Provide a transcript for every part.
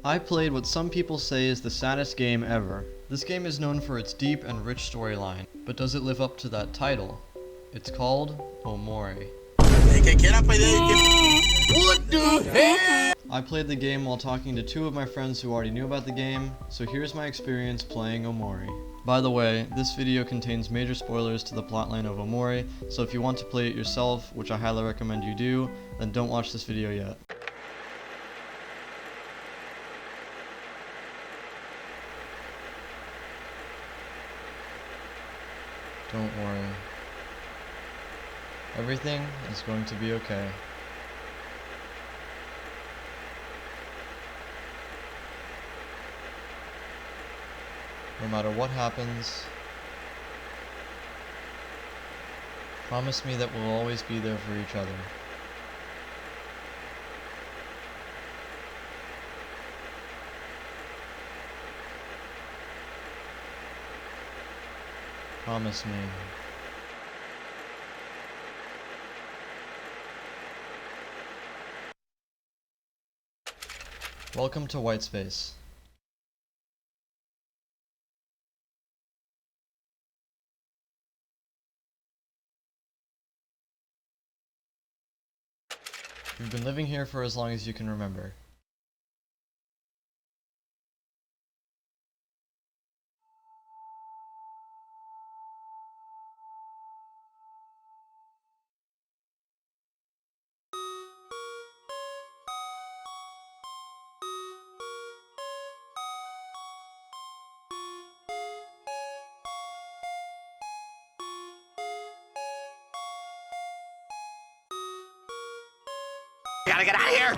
I played what some people say is the saddest game ever. This game is known for its deep and rich storyline, but does it live up to that title? It's called Omori. What the hell? I played the game while talking to two of my friends who already knew about the game, so here's my experience playing Omori. By the way, this video contains major spoilers to the plotline of Omori, so if you want to play it yourself, which I highly recommend you do, then don't watch this video yet. Don't worry. Everything is going to be okay. No matter what happens, promise me that we'll always be there for each other. Promise me. Welcome to Whitespace. You've been living here for as long as you can remember. Gotta get out of here!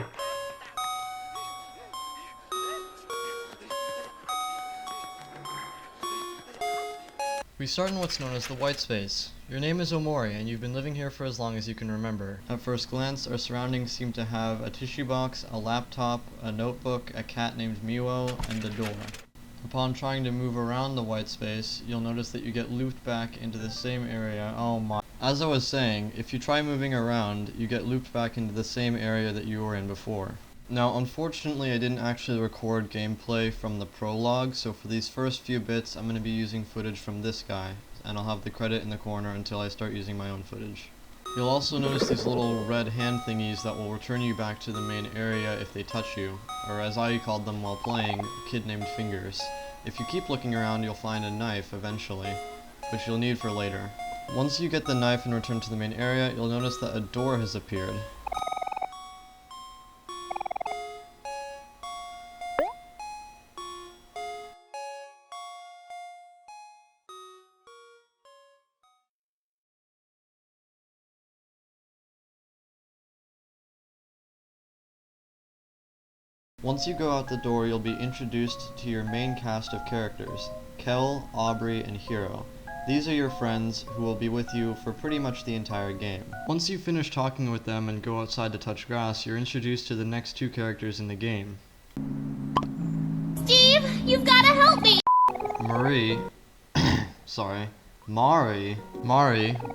We start in what's known as the white space. Your name is Omori, and you've been living here for as long as you can remember. At first glance, our surroundings seem to have a tissue box, a laptop, a notebook, a cat named Miwo, and a door. Upon trying to move around the white space, you'll notice that you get looped back into the same area. Oh my. As I was saying, if you try moving around, you get looped back into the same area that you were in before. Now, unfortunately, I didn't actually record gameplay from the prologue, so for these first few bits, I'm going to be using footage from this guy, and I'll have the credit in the corner until I start using my own footage. You'll also notice these little red hand thingies that will return you back to the main area if they touch you, or as I called them while playing, Kid Named Fingers. If you keep looking around, you'll find a knife eventually, which you'll need for later. Once you get the knife and return to the main area, you'll notice that a door has appeared. Once you go out the door, you'll be introduced to your main cast of characters, Kel, Aubrey, and Hiro. These are your friends who will be with you for pretty much the entire game. Once you finish talking with them and go outside to touch grass, you're introduced to the next two characters in the game. Steve, you've gotta help me! Mari,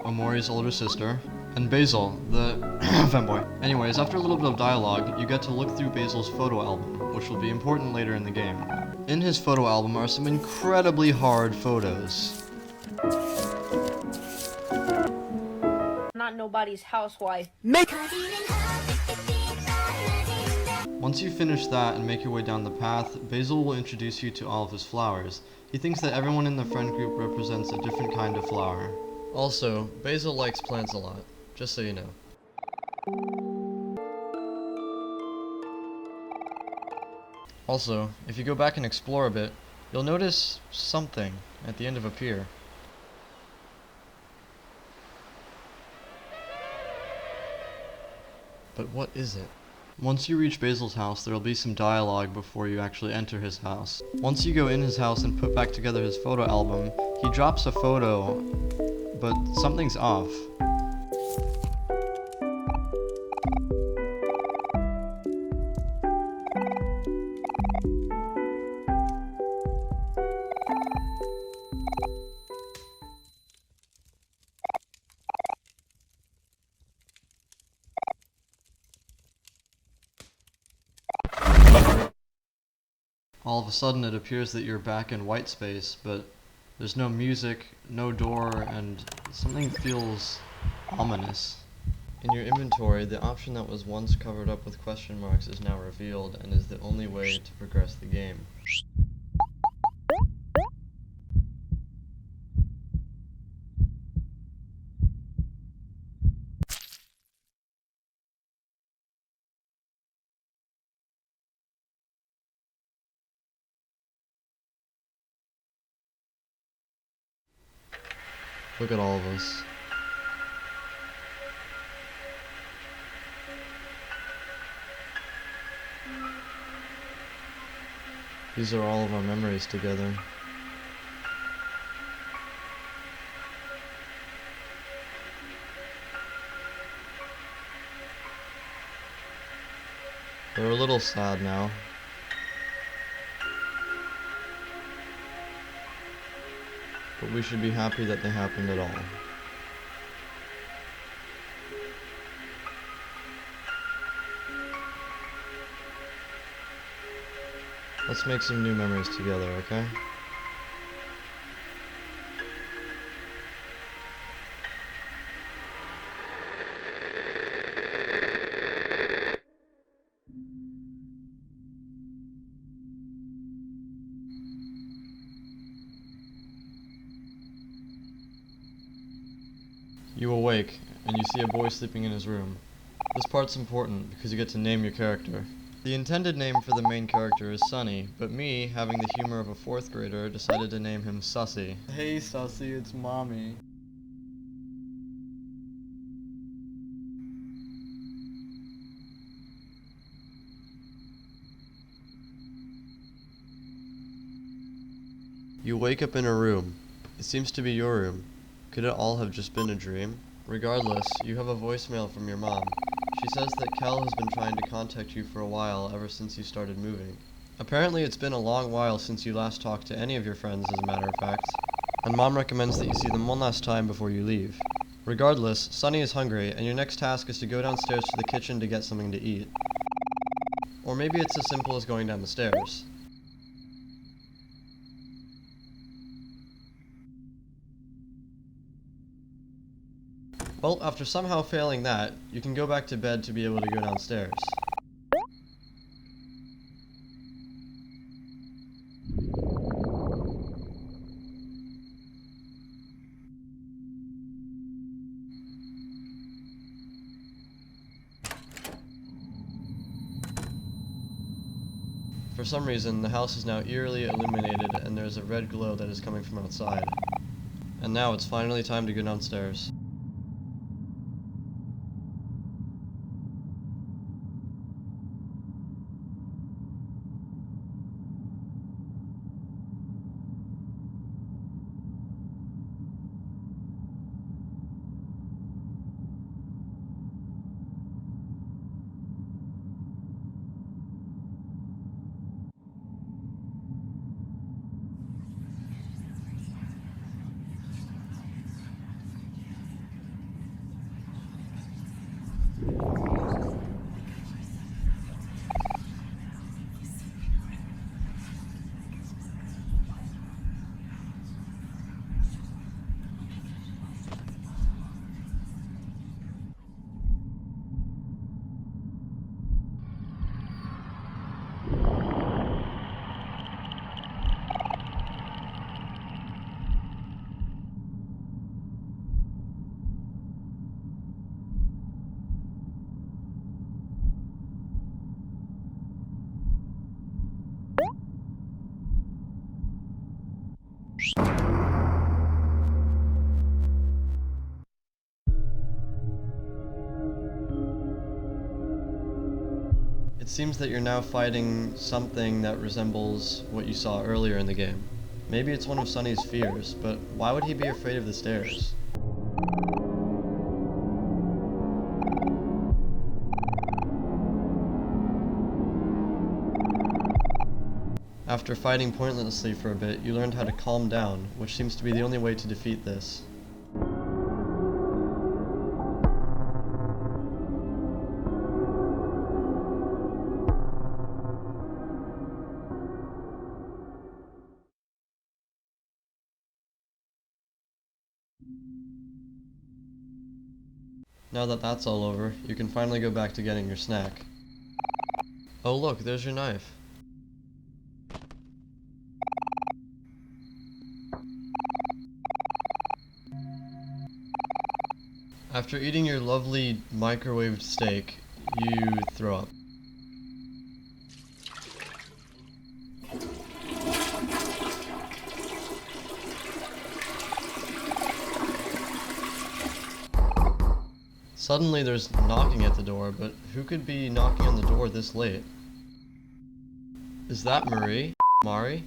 Omori's older sister, and Basil, the fanboy. Anyways, after a little bit of dialogue, you get to look through Basil's photo album, which will be important later in the game. In his photo album are some incredibly hard photos. Not nobody's housewife. Once you finish that and make your way down the path, Basil will introduce you to all of his flowers. He thinks that everyone in the friend group represents a different kind of flower. Also, Basil likes plants a lot, just so you know. Also, if you go back and explore a bit, you'll notice something at the end of a pier. But what is it? Once you reach Basil's house, there will be some dialogue before you actually enter his house. Once you go in his house and put back together his photo album, he drops a photo, but something's off. All of a sudden it appears that you're back in white space, but there's no music, no door, and something feels ominous. In your inventory, the option that was once covered up with question marks is now revealed and is the only way to progress the game. Look at all of us. These are all of our memories together. They're a little sad now. But we should be happy that they happened at all. Let's make some new memories together, okay? You awake, and you see a boy sleeping in his room. This part's important, because you get to name your character. The intended name for the main character is Sunny, but me, having the humor of a 4th grader, decided to name him Sussy. Hey Sussy, it's Mommy. You wake up in a room. It seems to be your room. Could it all have just been a dream? Regardless, you have a voicemail from your mom. She says that Kel has been trying to contact you for a while ever since you started moving. Apparently it's been a long while since you last talked to any of your friends, as a matter of fact, and Mom recommends that you see them one last time before you leave. Regardless, Sunny is hungry, and your next task is to go downstairs to the kitchen to get something to eat. Or maybe it's as simple as going down the stairs. Well, after somehow failing that, you can go back to bed to be able to go downstairs. For some reason, the house is now eerily illuminated and there's a red glow that is coming from outside. And now it's finally time to go downstairs. It seems that you're now fighting something that resembles what you saw earlier in the game. Maybe it's one of Sunny's fears, but why would he be afraid of the stairs? After fighting pointlessly for a bit, you learned how to calm down, which seems to be the only way to defeat this. Now that that's all over, you can finally go back to getting your snack. Oh look, there's your knife. After eating your lovely microwaved steak, you throw up. Suddenly there's knocking at the door, but who could be knocking on the door this late? Is that Marie? Mari?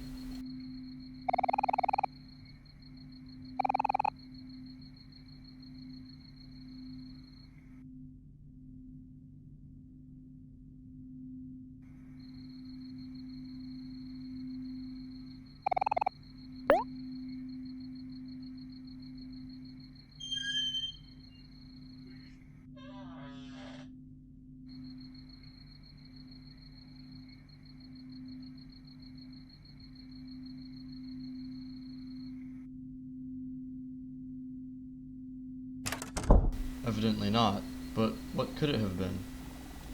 Evidently not, but what could it have been?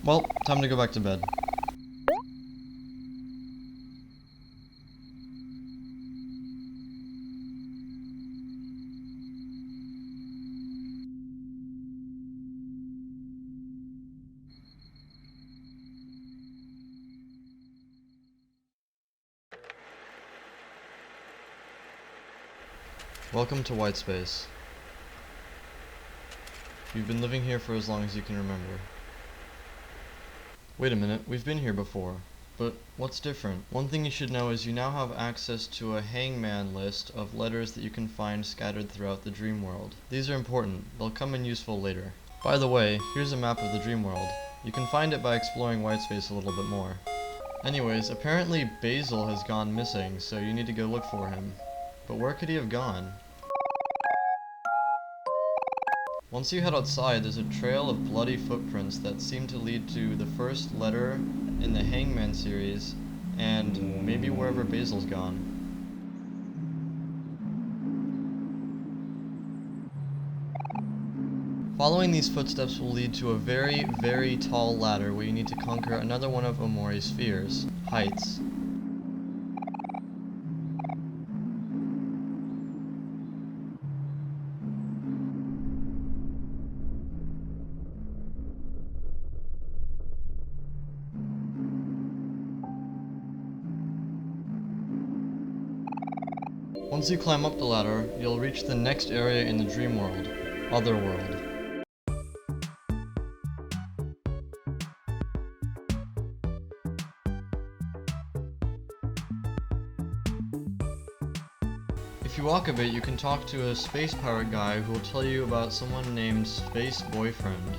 Well, time to go back to bed. Welcome to White Space. You've been living here for as long as you can remember. Wait a minute, we've been here before. But what's different? One thing you should know is you now have access to a hangman list of letters that you can find scattered throughout the dream world. These are important. They'll come in useful later. By the way, here's a map of the dream world. You can find it by exploring White Space a little bit more. Anyways, apparently Basil has gone missing, so you need to go look for him. But where could he have gone? Once you head outside, there's a trail of bloody footprints that seem to lead to the first letter in the Hangman series, and maybe wherever Basil's gone. Following these footsteps will lead to a very, very tall ladder where you need to conquer another one of Omori's fears, heights. Once you climb up the ladder, you'll reach the next area in the dream world, Otherworld. If you walk a bit, you can talk to a space pirate guy who will tell you about someone named Space Boyfriend.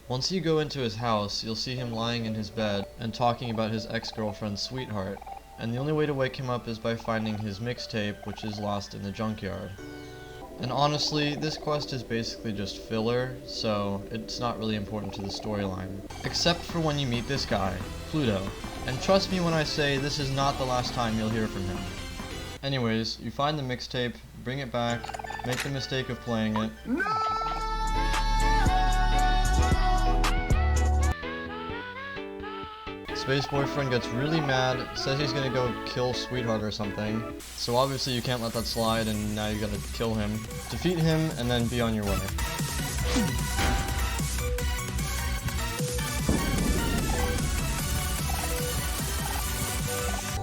Once you go into his house, you'll see him lying in his bed and talking about his ex-girlfriend's sweetheart. And the only way to wake him up is by finding his mixtape, which is lost in the junkyard. And honestly, this quest is basically just filler, so it's not really important to the storyline. Except for when you meet this guy, Pluto. And trust me when I say this is not the last time you'll hear from him. Anyways, you find the mixtape, bring it back, make the mistake of playing it. Space Boyfriend gets really mad, says he's gonna go kill Sweetheart or something, so obviously you can't let that slide and now you gotta kill him, defeat him, and then be on your way.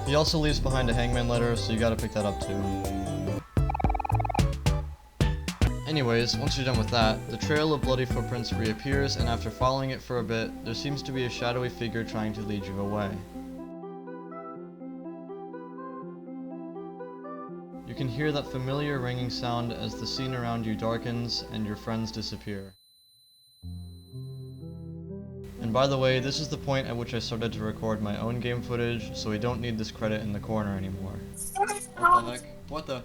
He also leaves behind a hangman letter, so you gotta pick that up too. Anyways, once you're done with that, the trail of bloody footprints reappears, and after following it for a bit, there seems to be a shadowy figure trying to lead you away. You can hear that familiar ringing sound as the scene around you darkens and your friends disappear. And by the way, this is the point at which I started to record my own game footage, so we don't need this credit in the corner anymore. What the heck? What the?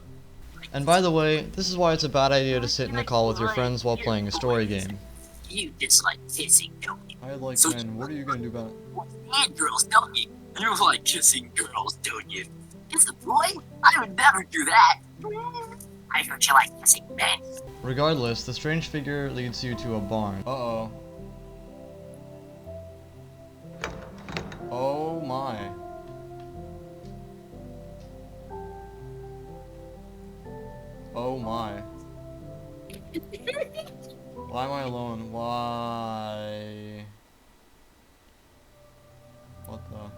And by the way, this is why it's a bad idea to sit in a call with your friends while playing a story game. You dislike kissing, don't you? I like So men, what are you gonna do about it? And girls, don't you? You like kissing girls, don't you? Kiss a boy? I would never do that. I heard you like missing men. Regardless, the strange figure leads you to a barn. Uh-oh. Oh my. Oh my. Why am I alone? Why? What the?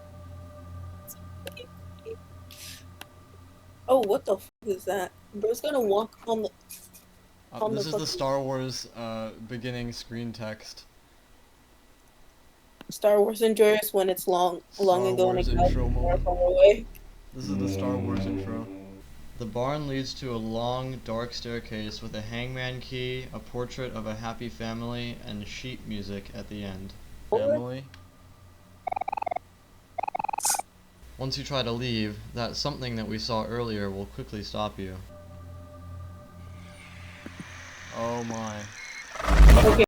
Oh, what the f is that? Bro's gonna walk on the This is the fucking Star Wars beginning screen text. Star Wars enjoyers when it's long Star ago in a Wars galaxy intro far, moment. far away. This is the Star Wars intro. The barn leads to a long, dark staircase with a hangman key, a portrait of a happy family, and sheet music at the end. Family? Once you try to leave, that something that we saw earlier will quickly stop you. Oh my. Okay.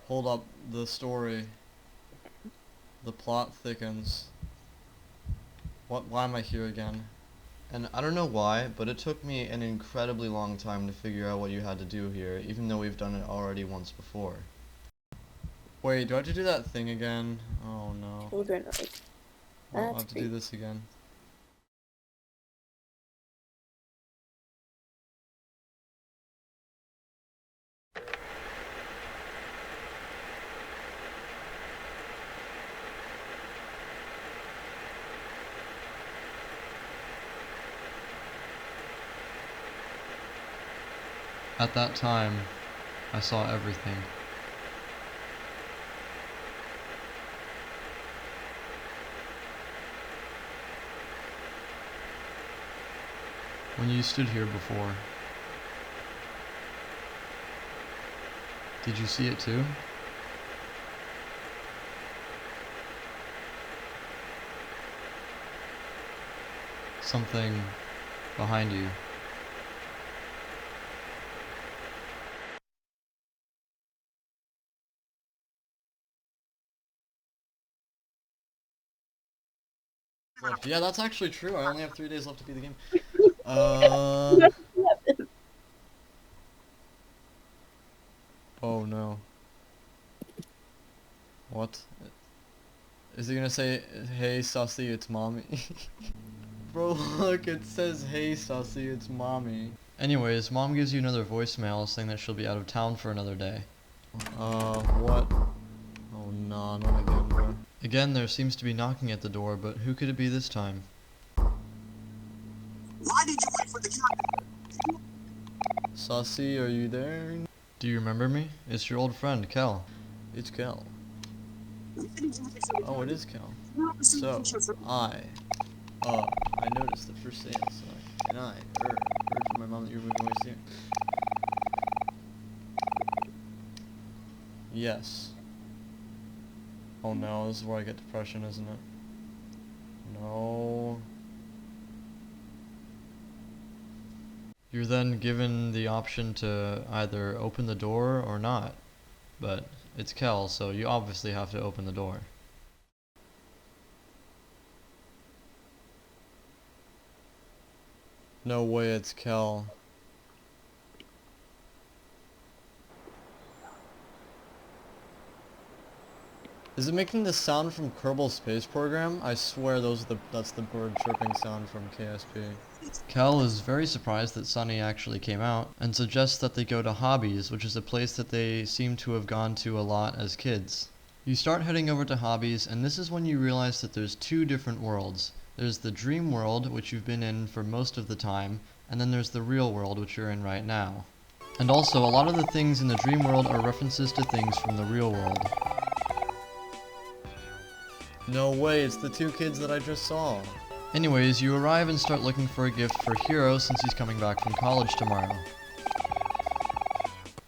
Hold up, the story. The plot thickens. Why am I here again? And I don't know why, but it took me an incredibly long time to figure out what you had to do here, even though we've done it already once before. Wait, do I have to do that thing again? Oh no. Children are like, I'll that's have to do this again. At that time, I saw everything. When you stood here before, did you see it too? Something behind you. Yeah, that's actually true. I only have 3 days left to beat the game. Oh no. What? Is he gonna say, hey Sussy, it's mommy? Bro, look, it says, hey Sussy, it's mommy. Anyways, mom gives you another voicemail saying that she'll be out of town for another day. What? Oh no, not again, bro. Again, there seems to be knocking at the door, but who could it be this time? Why did you wait for the captain? Sussy, are you there? Do you remember me? It's your old friend, Kel. It's Kel. Oh, it is Kel. So, I noticed the first sale sign, and I heard from my mom that you were moving away soon. Yes. Oh no, this is where I get depression, isn't it? No. You're then given the option to either open the door or not. But it's Kel, so you obviously have to open the door. No way it's Kel. Is it making the sound from Kerbal Space Program? I swear that's the bird chirping sound from KSP. Kel is very surprised that Sunny actually came out, and suggests that they go to Hobbies, which is a place that they seem to have gone to a lot as kids. You start heading over to Hobbies, and this is when you realize that there's two different worlds. There's the dream world, which you've been in for most of the time, and then there's the real world, which you're in right now. And also, a lot of the things in the dream world are references to things from the real world. No way, it's the two kids that I just saw. Anyways, you arrive and start looking for a gift for Hero since he's coming back from college tomorrow.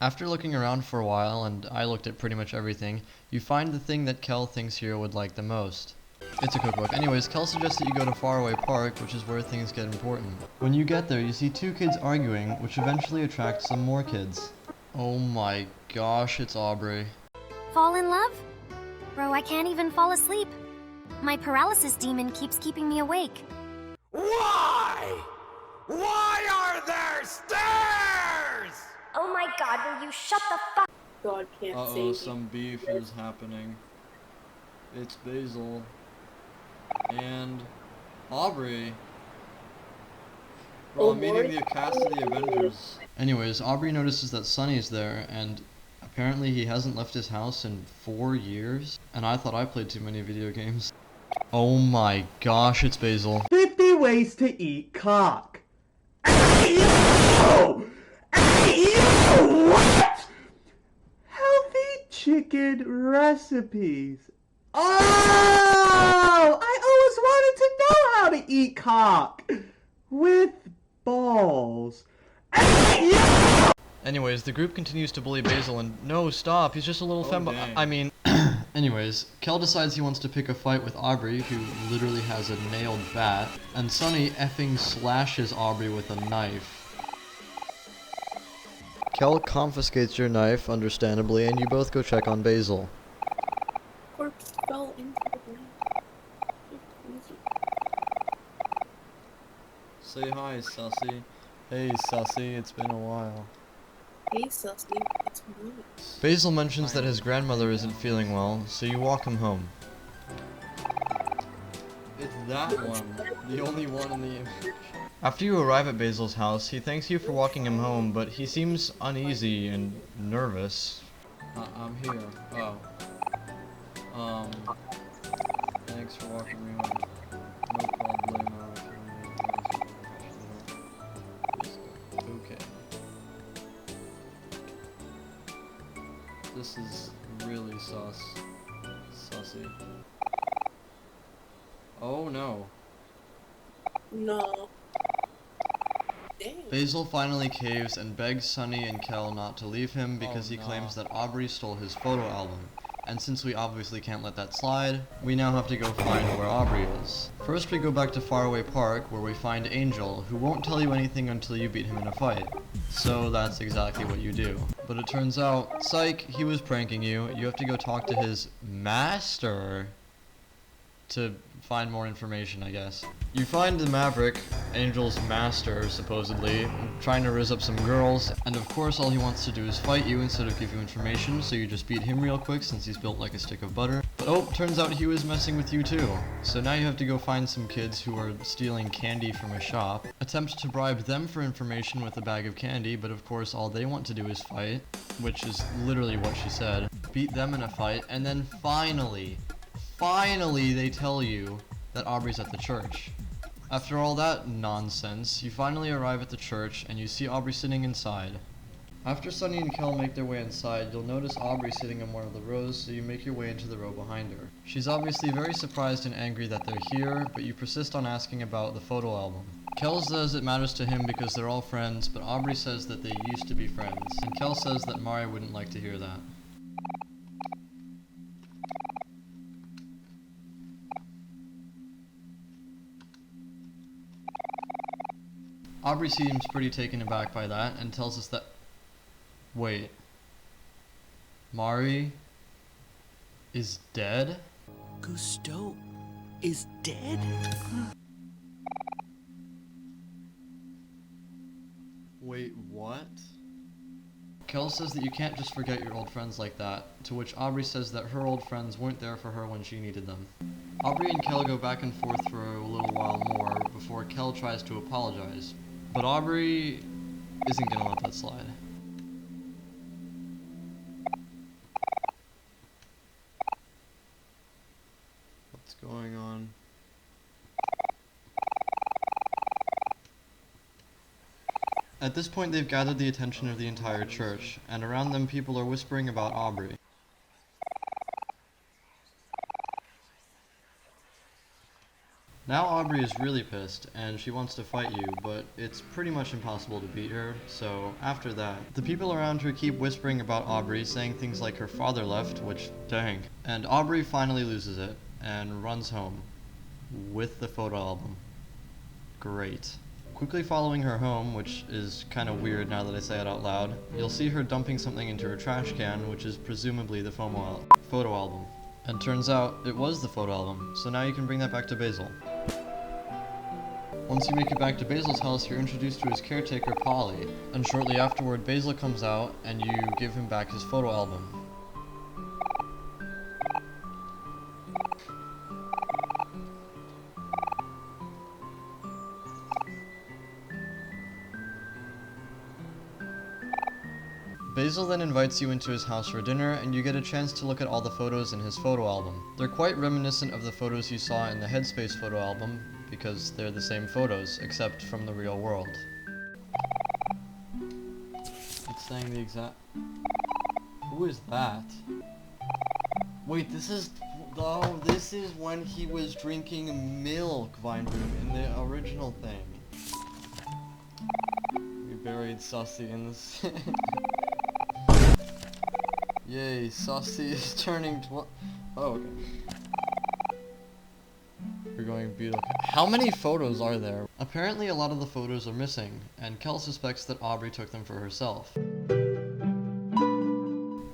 After looking around for a while, and I looked at pretty much everything, you find the thing that Kel thinks Hero would like the most. It's a cookbook. Anyways, Kel suggests that you go to Faraway Park, which is where things get important. When you get there, you see two kids arguing, which eventually attracts some more kids. Oh my gosh, it's Aubrey. Fall in love? Bro, I can't even fall asleep. My paralysis demon keeps keeping me awake. Why? Why? Why are there stairs? Oh my god, will you shut the fuck? God can't Uh-oh, save some beef is happening. It's Basil. And Aubrey. Bro, I'm meeting the cast of the Avengers. Anyways, Aubrey notices that Sunny's there, and apparently he hasn't left his house in 4 years. And I thought I played too many video games. Oh my gosh, it's Basil. 50 ways to eat cock. Ew! Ew! What? Healthy chicken recipes. Oh! I always wanted to know how to eat cock. With balls. Ew! Anyways, the group continues to bully Basil and no, stop, he's just a little dang. I mean... Anyways, Kel decides he wants to pick a fight with Aubrey, who literally has a nailed bat, and Sunny effing slashes Aubrey with a knife. Kel confiscates your knife, understandably, and you both go check on Basil. Corpse fell into the ground. Say hi, Sussy. Hey, Sussy, it's been a while. Hey, Sussy, it's me. Basil mentions that his grandmother isn't feeling well, so you walk him home. It's that one, the only one in the image. After you arrive at Basil's house, he thanks you for walking him home, but he seems uneasy and nervous. I'm here. Oh. Thanks for walking me home. No problemo. Okay. This is really sussy. Oh no. No. Dang. Basil finally caves and begs Sunny and Kel not to leave him because he claims that Aubrey stole his photo album. And since we obviously can't let that slide, we now have to go find where Aubrey is. First we go back to Faraway Park where we find Angel, who won't tell you anything until you beat him in a fight. So that's exactly what you do. But it turns out, psych, he was pranking you. You have to go talk to his master to find more information, I guess. You find the Maverick, Angel's master, supposedly, trying to rizz up some girls, and of course all he wants to do is fight you instead of give you information, so you just beat him real quick since he's built like a stick of butter. But oh, turns out he was messing with you too. So now you have to go find some kids who are stealing candy from a shop, attempt to bribe them for information with a bag of candy, but of course all they want to do is fight, which is literally what she said. Beat them in a fight, and then finally they tell you that Aubrey's at the church. After all that nonsense, you finally arrive at the church and you see Aubrey sitting inside. After Sunny and Kel make their way inside, you'll notice Aubrey sitting in one of the rows, so you make your way into the row behind her. She's obviously very surprised and angry that they're here, but you persist on asking about the photo album. Kel says it matters to him because they're all friends, but Aubrey says that they used to be friends, and Kel says that Mari wouldn't like to hear that. Aubrey seems pretty taken aback by that and tells us that... Wait. Mari is dead? Gusteau is dead? Wait, what? Kel says that you can't just forget your old friends like that, to which Aubrey says that her old friends weren't there for her when she needed them. Aubrey and Kel go back and forth for a little while more before Kel tries to apologize. But Aubrey isn't gonna let that slide. What's going on? At this point, they've gathered the attention of the entire church, and around them people are whispering about Aubrey. Now Aubrey is really pissed, and she wants to fight you, but it's pretty much impossible to beat her, so after that, the people around her keep whispering about Aubrey, saying things like her father left, which, dang. And Aubrey finally loses it, and runs home. With the photo album. Great. Quickly following her home, which is kind of weird now that I say it out loud, you'll see her dumping something into her trash can, which is presumably the photo album. And turns out, it was the photo album, so now you can bring that back to Basil. Once you make it back to Basil's house, you're introduced to his caretaker, Polly, and shortly afterward, Basil comes out and you give him back his photo album. Basil then invites you into his house for dinner, and you get a chance to look at all the photos in his photo album. They're quite reminiscent of the photos you saw in the Headspace photo album, because they're the same photos, except from the real world. It's saying the exact... Who is that? Wait, this is... Oh, this is when he was drinking milk, Vineboom, in the original thing. We buried Sussy in this... Yay, Sussy is turning Oh, okay. We're going beautiful. How many photos are there? Apparently a lot of the photos are missing, and Kel suspects that Aubrey took them for herself.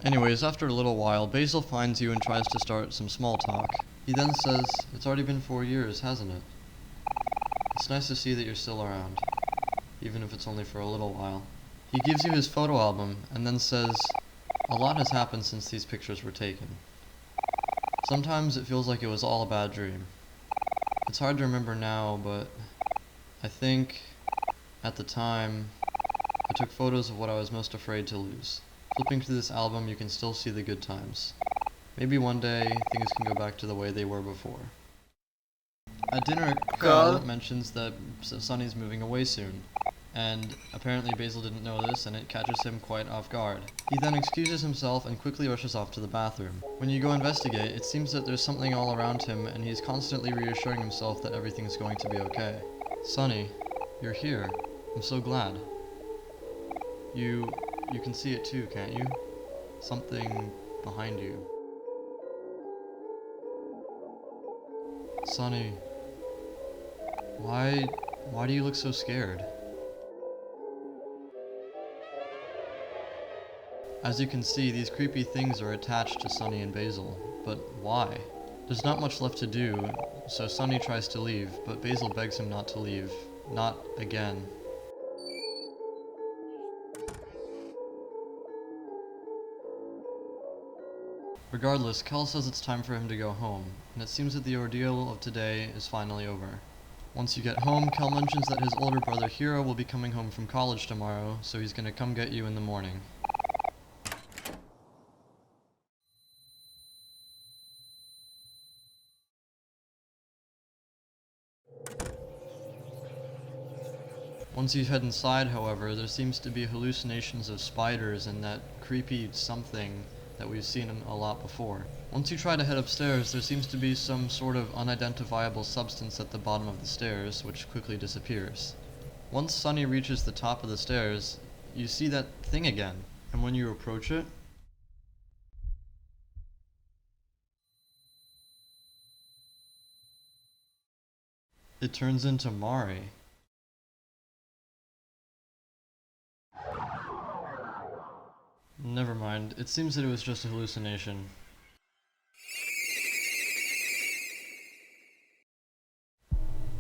Anyways, after a little while, Basil finds you and tries to start some small talk. He then says, "It's already been 4 years, hasn't it? It's nice to see that you're still around, even if it's only for a little while." He gives you his photo album, and then says, "A lot has happened since these pictures were taken. Sometimes it feels like it was all a bad dream. It's hard to remember now, but I think, at the time, I took photos of what I was most afraid to lose. Flipping through this album, you can still see the good times. Maybe one day, things can go back to the way they were before." At dinner, Kel mentions that Sunny's moving away soon, and apparently Basil didn't know this, and it catches him quite off guard. He then excuses himself and quickly rushes off to the bathroom. When you go investigate, it seems that there's something all around him, and he's constantly reassuring himself that everything's going to be okay. "Sunny, you're here. I'm so glad. You can see it too, can't you? Something behind you. Sunny, why do you look so scared?" As you can see, these creepy things are attached to Sunny and Basil, but why? There's not much left to do, so Sunny tries to leave, but Basil begs him not to leave. Not again. Regardless, Kel says it's time for him to go home, and it seems that the ordeal of today is finally over. Once you get home, Kel mentions that his older brother Hiro will be coming home from college tomorrow, so he's gonna come get you in the morning. Once you head inside, however, there seems to be hallucinations of spiders and that creepy something that we've seen a lot before. Once you try to head upstairs, there seems to be some sort of unidentifiable substance at the bottom of the stairs, which quickly disappears. Once Sunny reaches the top of the stairs, you see that thing again, and when you approach it, it turns into Mari. Never mind, it seems that it was just a hallucination.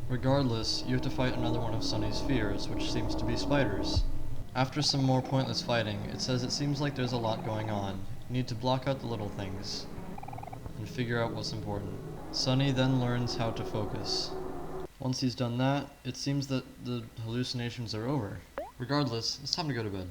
Regardless, you have to fight another one of Sunny's fears, which seems to be spiders. After some more pointless fighting, it says it seems like there's a lot going on. You need to block out the little things, and figure out what's important. Sunny then learns how to focus. Once he's done that, it seems that the hallucinations are over. Regardless, it's time to go to bed.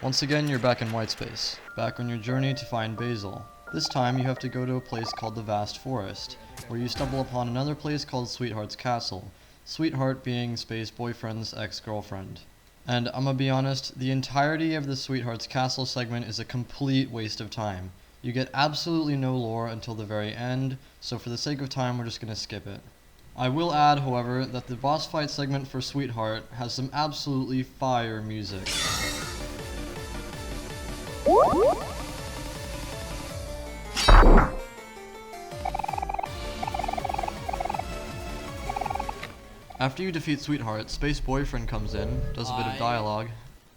Once again, you're back in Whitespace, back on your journey to find Basil. This time, you have to go to a place called the Vast Forest, where you stumble upon another place called Sweetheart's Castle, Sweetheart being Space Boyfriend's ex-girlfriend. And I'm gonna be honest, the entirety of the Sweethearts Castle segment is a complete waste of time. You get absolutely no lore until the very end, so for the sake of time we're just gonna skip it. I will add, however, that the boss fight segment for Sweetheart has some absolutely fire music. After you defeat Sweetheart, Space Boyfriend comes in, does a bit of dialogue.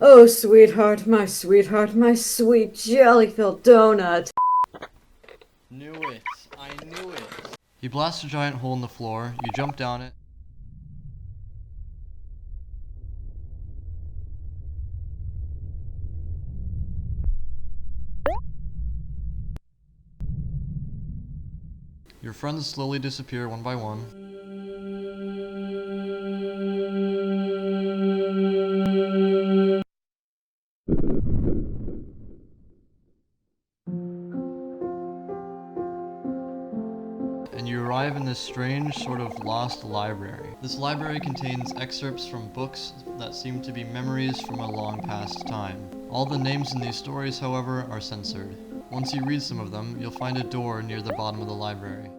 Oh, sweetheart, my sweet jelly-filled donut. Knew it. I knew it. He blasts a giant hole in the floor, you jump down it. Your friends slowly disappear one by one. And you arrive in this strange, sort of lost library. This library contains excerpts from books that seem to be memories from a long past time. All the names in these stories, however, are censored. Once you read some of them, you'll find a door near the bottom of the library.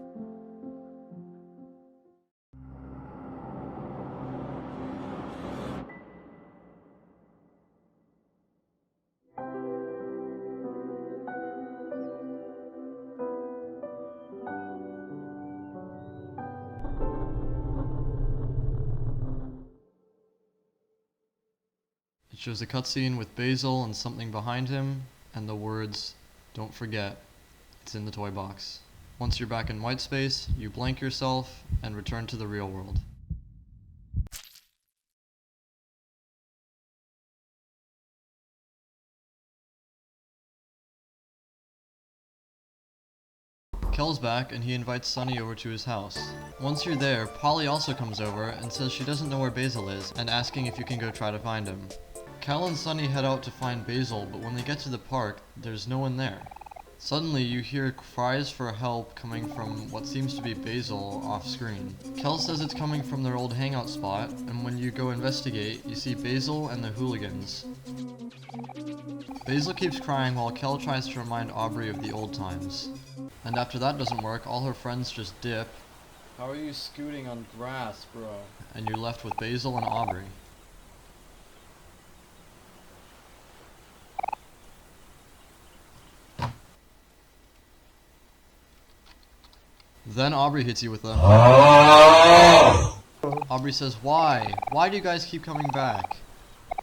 It shows a cutscene with Basil and something behind him, and the words, "Don't forget, it's in the toy box." Once you're back in white space, you blank yourself and return to the real world. Kel's back and he invites Sunny over to his house. Once you're there, Polly also comes over and says she doesn't know where Basil is and asking if you can go try to find him. Kel and Sunny head out to find Basil, but when they get to the park, there's no one there. Suddenly, you hear cries for help coming from what seems to be Basil off screen. Kel says it's coming from their old hangout spot, and when you go investigate, you see Basil and the hooligans. Basil keeps crying while Kel tries to remind Aubrey of the old times. And after that doesn't work, all her friends just dip. How are you scooting on grass, bro? And you're left with Basil and Aubrey. Then Aubrey hits you with a... Aubrey says, why? Why do you guys keep coming back?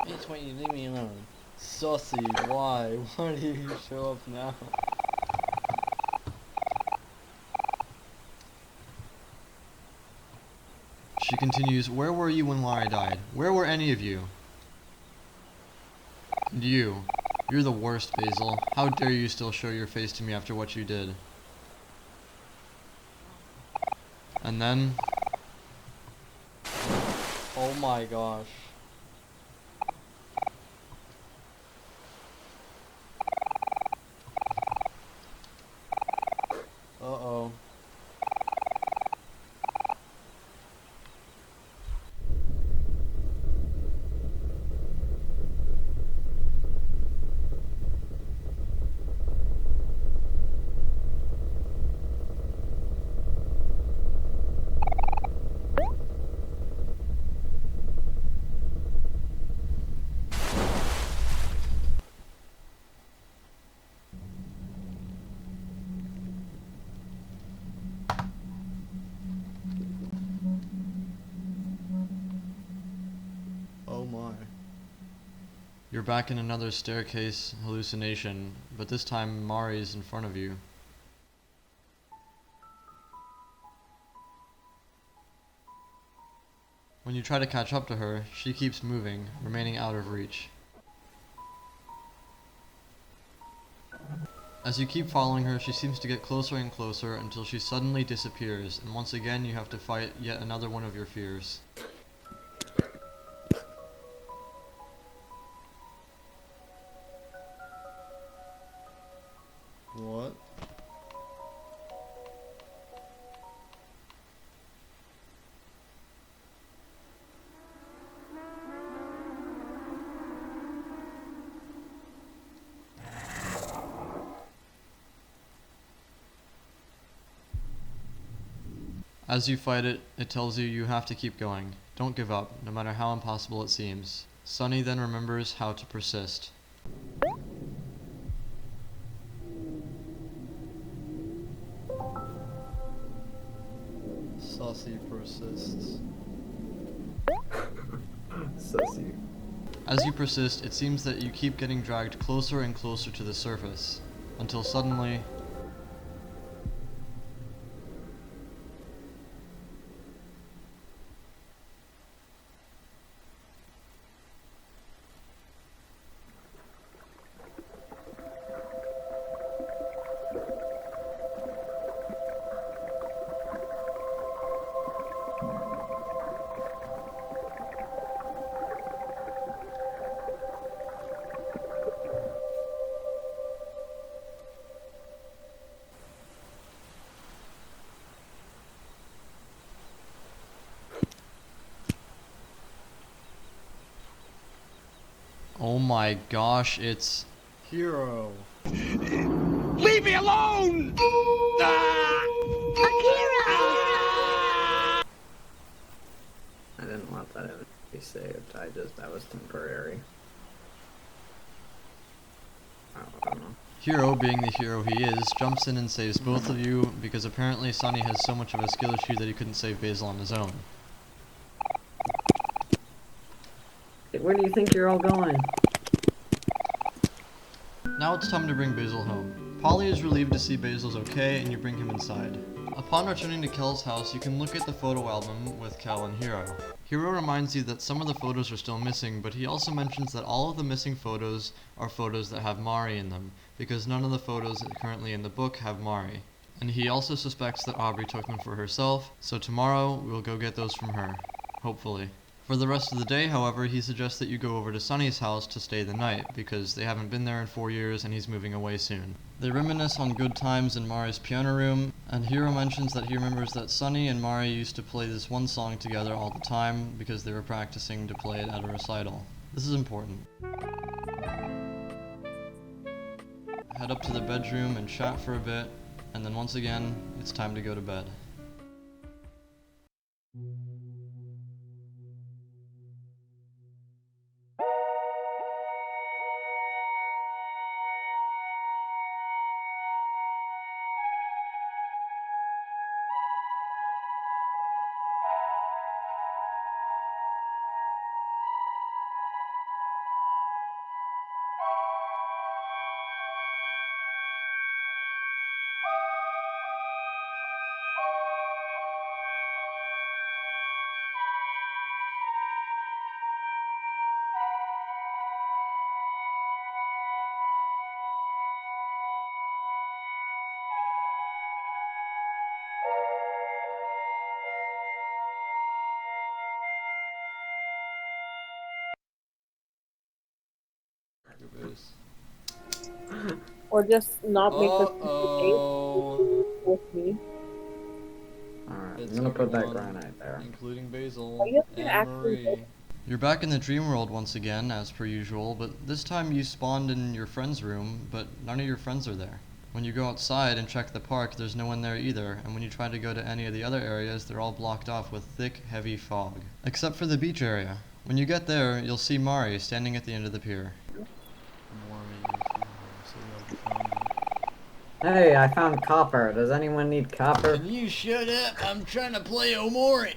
It's when you leave me alone. Sussy, why? Why do you show up now? She continues, where were you when Laurie died? Where were any of you? And you. You're the worst, Basil. How dare you still show your face to me after what you did? And then... oh my gosh. Uh-oh. Oh my. You're back in another staircase hallucination, but this time Mari's in front of you. When you try to catch up to her, she keeps moving, remaining out of reach. As you keep following her, she seems to get closer and closer until she suddenly disappears, and once again you have to fight yet another one of your fears. What? As you fight it, it tells you you have to keep going. Don't give up, no matter how impossible it seems. Sunny then remembers how to persist. Sussy persists. Sussy. As you persist, it seems that you keep getting dragged closer and closer to the surface, until suddenly... Oh my gosh, it's... Hero. Leave me alone! I didn't want that to be saved. That was temporary. I don't know. Hero, being the hero he is, jumps in and saves both of you because apparently Sunny has so much of a skill issue that he couldn't save Basil on his own. Where do you think you're all going? Now it's time to bring Basil home. Polly is relieved to see Basil's okay, and you bring him inside. Upon returning to Kel's house, you can look at the photo album with Kel and Hero. Hero reminds you that some of the photos are still missing, but he also mentions that all of the missing photos are photos that have Mari in them, because none of the photos currently in the book have Mari. And he also suspects that Aubrey took them for herself, so tomorrow we'll go get those from her. Hopefully. For the rest of the day, however, he suggests that you go over to Sunny's house to stay the night, because they haven't been there in 4 years and he's moving away soon. They reminisce on good times in Mari's piano room, and Hiro mentions that he remembers that Sunny and Mari used to play this one song together all the time because they were practicing to play it at a recital. This is important. Head up to the bedroom and chat for a bit, and then once again, it's time to go to bed. Or just not make the Uh-oh. with me. Alright, It's I'm gonna put that everyone, granite there. including Basil Are you and actually Marie. You're back in the dream world once again, as per usual, but this time you spawned in your friend's room, but none of your friends are there. When you go outside and check the park, there's no one there either, and when you try to go to any of the other areas, they're all blocked off with thick, heavy fog. Except for the beach area. When you get there, you'll see Mari standing at the end of the pier. Hey, I found copper. Does anyone need copper? Can you shut up? I'm trying to play Omori!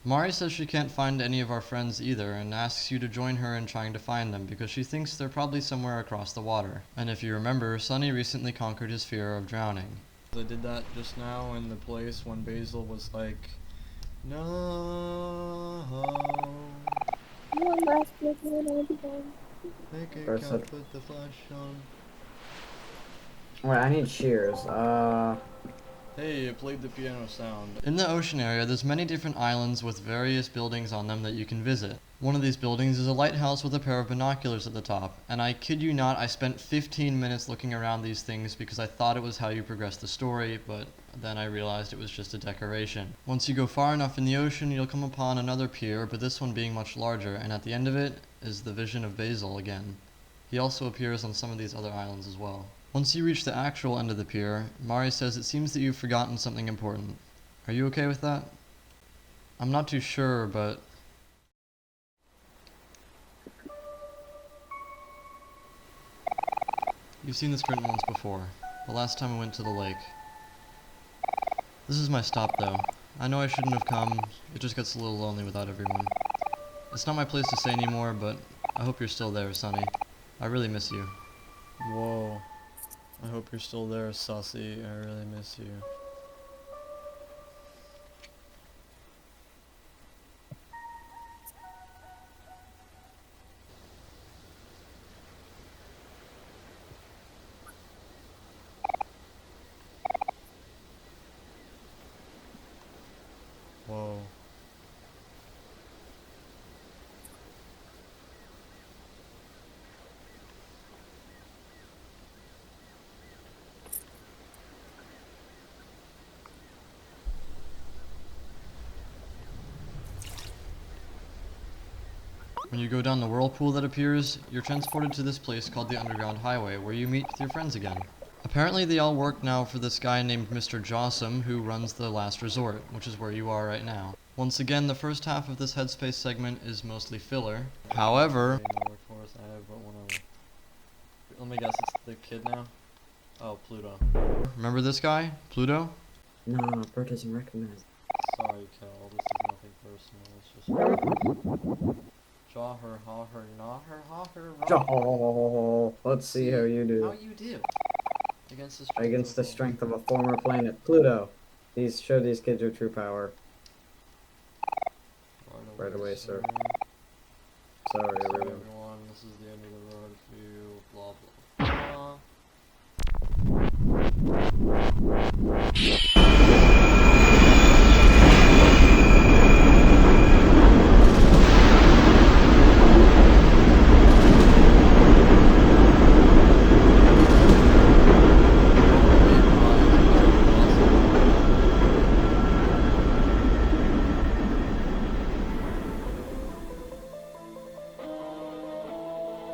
Mari says she can't find any of our friends either and asks you to join her in trying to find them because she thinks they're probably somewhere across the water. And if you remember, Sunny recently conquered his fear of drowning. I did that just now in the place when Basil was like, no. One last clip and I'll be done. Make it First count, up. put the flash on. Wait, I need shears. Hey, it played the piano sound. In the ocean area, there's many different islands with various buildings on them that you can visit. One of these buildings is a lighthouse with a pair of binoculars at the top, and I kid you not, I spent 15 minutes looking around these things because I thought it was how you progress the story, but then I realized it was just a decoration. Once you go far enough in the ocean, you'll come upon another pier, but this one being much larger, and at the end of it is the vision of Basil again. He also appears on some of these other islands as well. Once you reach the actual end of the pier, Mari says it seems that you've forgotten something important. Are you okay with that? I'm not too sure, but... You've seen this print once before. The last time I went to the lake. This is my stop, though. I know I shouldn't have come. It just gets a little lonely without everyone. It's not my place to say anymore, but I hope you're still there, Sonny. I really miss you. Whoa. I hope you're still there, Sussy. I really miss you. Whoa. When you go down the whirlpool that appears, you're transported to this place called the Underground Highway, where you meet with your friends again. Apparently they all work now for this guy named Mr. Jossum, who runs the Last Resort, which is where you are right now. Once again, the first half of this Headspace segment is mostly filler. However... Let me guess, it's the kid now? Oh, Pluto. Remember this guy? Pluto? No, Bert doesn't recognize. Sorry, Kel, this is nothing personal, it's just... Jaw her, haw her, gnaw her, haw her, Oh, let's see how you do. How you do? Against the strength of a former planet, Pluto. Show these kids your true power. Right away, sir. Sorry, everyone. This is the end of the road for you, blah blah blah.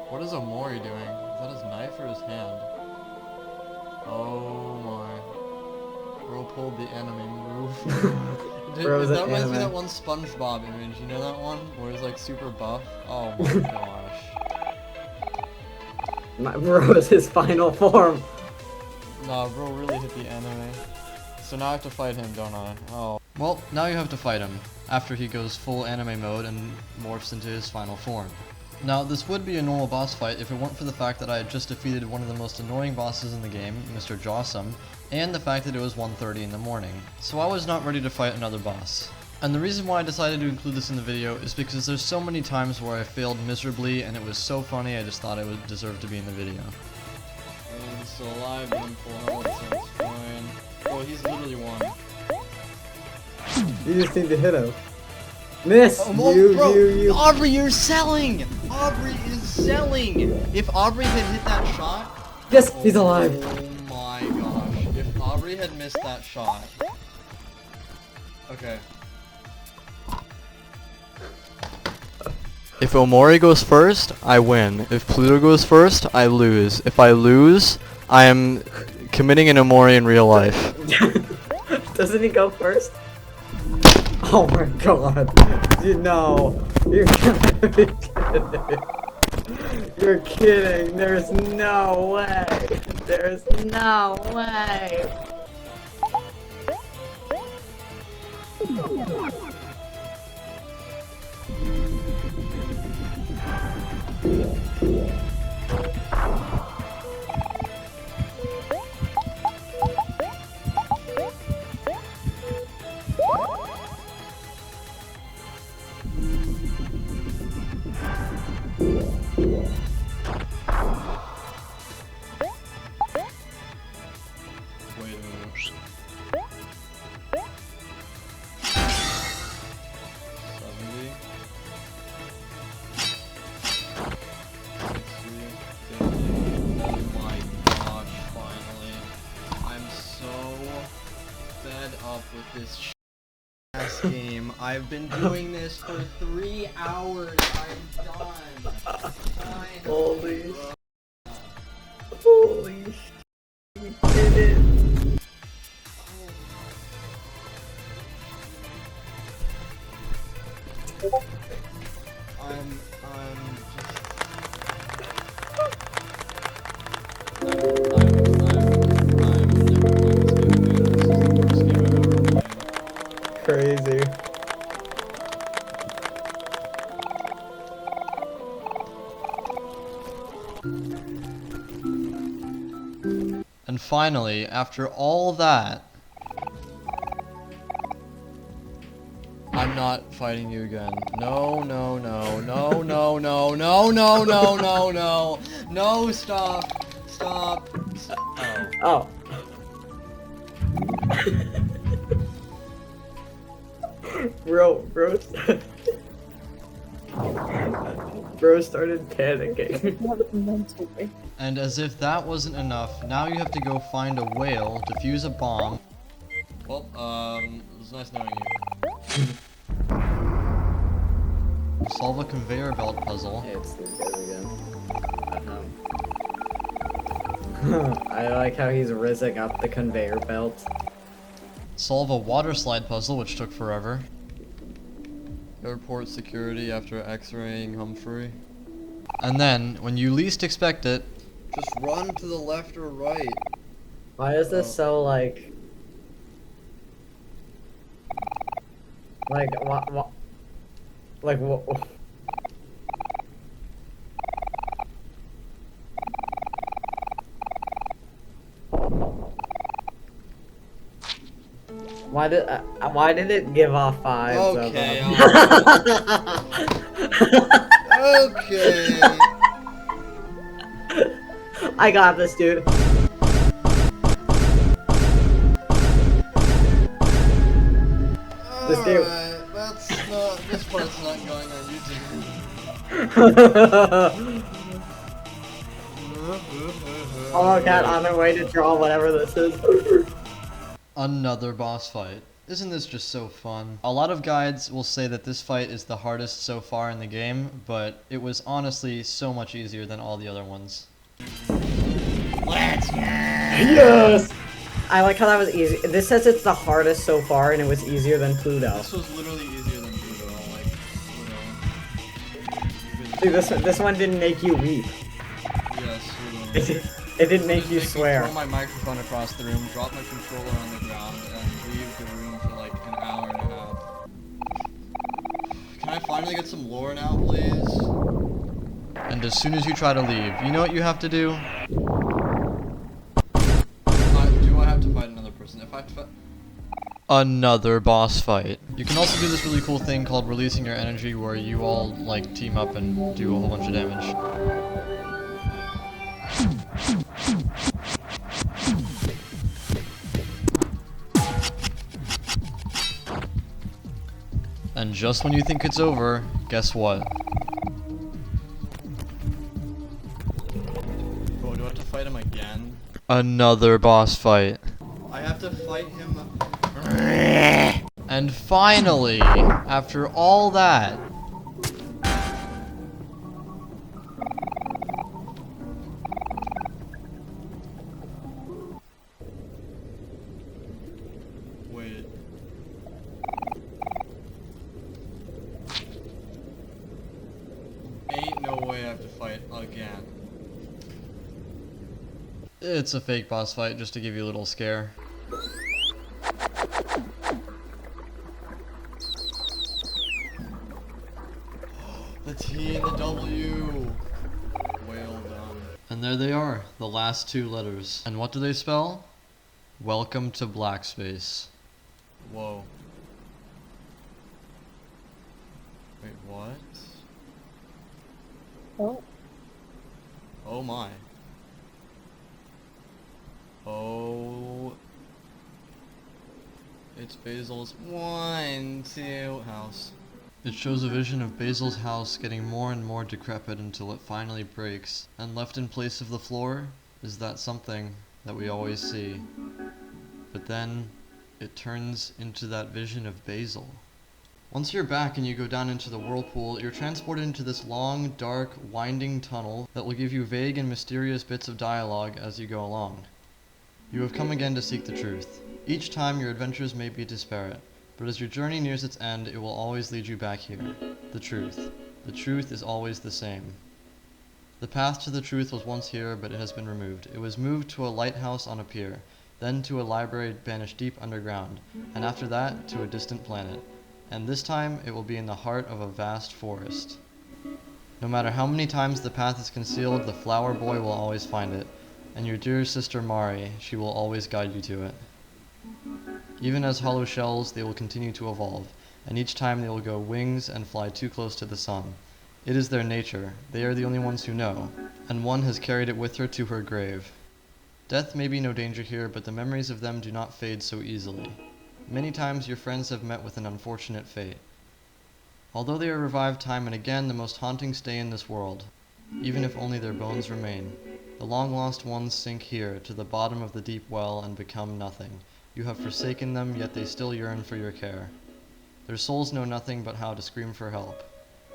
What is Omori doing? Is that his knife or his hand? Oh my. Bro pulled the anime move. That reminds me of that one SpongeBob image, you know that one? Where he's like super buff? Oh my gosh. My bro is his final form. Nah, bro really hit the anime. So now I have to fight him, don't I? Oh. Well, now you have to fight him, after he goes full anime mode and morphs into his final form. Now, this would be a normal boss fight if it weren't for the fact that I had just defeated one of the most annoying bosses in the game, Mr. Jossum, and the fact that it was 1:30 in the morning. So I was not ready to fight another boss. And the reason why I decided to include this in the video is because there's so many times where I failed miserably and it was so funny I just thought it would deserve to be in the video. And he's still alive, but in full health, so it's fine. Oh, he's literally won. You just need to hit him. Miss! Bro, you. Aubrey, you're selling! Aubrey is selling! If Aubrey had hit that shot... Yes, he's alive! Oh my gosh. If Aubrey had missed that shot... Okay. If Omori goes first, I win. If Pluto goes first, I lose. If I lose, I am committing an Omori in real life. Doesn't he go first? Oh my god. No. You're gotta be kidding. You're kidding. There's no way. There's no way. Wait a minute. 70. 60. 50. Oh my gosh, finally. I'm so fed up with this ass game. I've been doing this for 3 hours. I'm done. Holy Holy sh**, you did it. And finally, after all that, I'm not fighting you again. No, no, no, no, no, no, no, no, no, no, no. No, stop. Stop. Oh. Oh. Bro, bro started panicking. And as if that wasn't enough, now you have to go find a whale, defuse a bomb. Well, it was nice knowing you. Solve a conveyor belt puzzle. Hey, it's these guys again. I like how he's rizzing up the conveyor belt. Solve a water slide puzzle, which took forever. Airport security after x-raying Humphrey. And then, when you least expect it, just run to the left or right. Why is this so like what? Like what? Why did it give off fives? Okay. Okay. I got this, dude. This game. Alright, that's not. This part's not going on YouTube. Oh, cat on their way to draw whatever this is. Another boss fight. Isn't this just so fun? A lot of guides will say that this fight is the hardest so far in the game, but it was honestly so much easier than all the other ones. Yes! I like how that was easy. This says it's the hardest so far and it was easier than Pluto. This was literally easier than Pluto, like, Dude, this one didn't make you weep. Yes, It didn't make you Make me swear. throw my microphone across the room, drop my controller on the ground, and leave the room for like an hour and a half. Can I finally get some lore now, please? And as soon as you try to leave, you know what you have to do? Do I have to fight another person? If I have to fight... Another boss fight. You can also do this really cool thing called releasing your energy, where you all like team up and do a whole bunch of damage. And just when you think it's over, guess what? Oh, do I have to fight him again? Another boss fight. I have to fight him. And finally, after all that, wait. Ain't no way I have to fight again. It's a fake boss fight just to give you a little scare. The T and the W. Well done. And there they are, the last two letters. And what do they spell? Welcome to Black Space. Whoa. Wait, what? Oh. Oh my. Oh. It's Basil's 1, 2 house. It shows a vision of Basil's house getting more and more decrepit until it finally breaks, and left in place of the floor is that something that we always see. But then, it turns into that vision of Basil. Once you're back and you go down into the whirlpool, you're transported into this long, dark, winding tunnel that will give you vague and mysterious bits of dialogue as you go along. You have come again to seek the truth. Each time your adventures may be disparate, but as your journey nears its end, it will always lead you back here. The truth. The truth is always the same. The path to the truth was once here, but it has been removed. It was moved to a lighthouse on a pier, then to a library banished deep underground, and after that, to a distant planet. And this time, it will be in the heart of a vast forest. No matter how many times the path is concealed, the flower boy will always find it. and your dear sister Mari, she will always guide you to it. Even as hollow shells, they will continue to evolve, and each time they will grow wings and fly too close to the sun. It is their nature. They are the only ones who know, and one has carried it with her to her grave. Death may be no danger here, but the memories of them do not fade so easily. Many times your friends have met with an unfortunate fate. Although they are revived time and again, the most haunting stay in this world, even if only their bones remain. The long-lost ones sink here, to the bottom of the deep well, and become nothing. You have forsaken them, yet they still yearn for your care. Their souls know nothing but how to scream for help.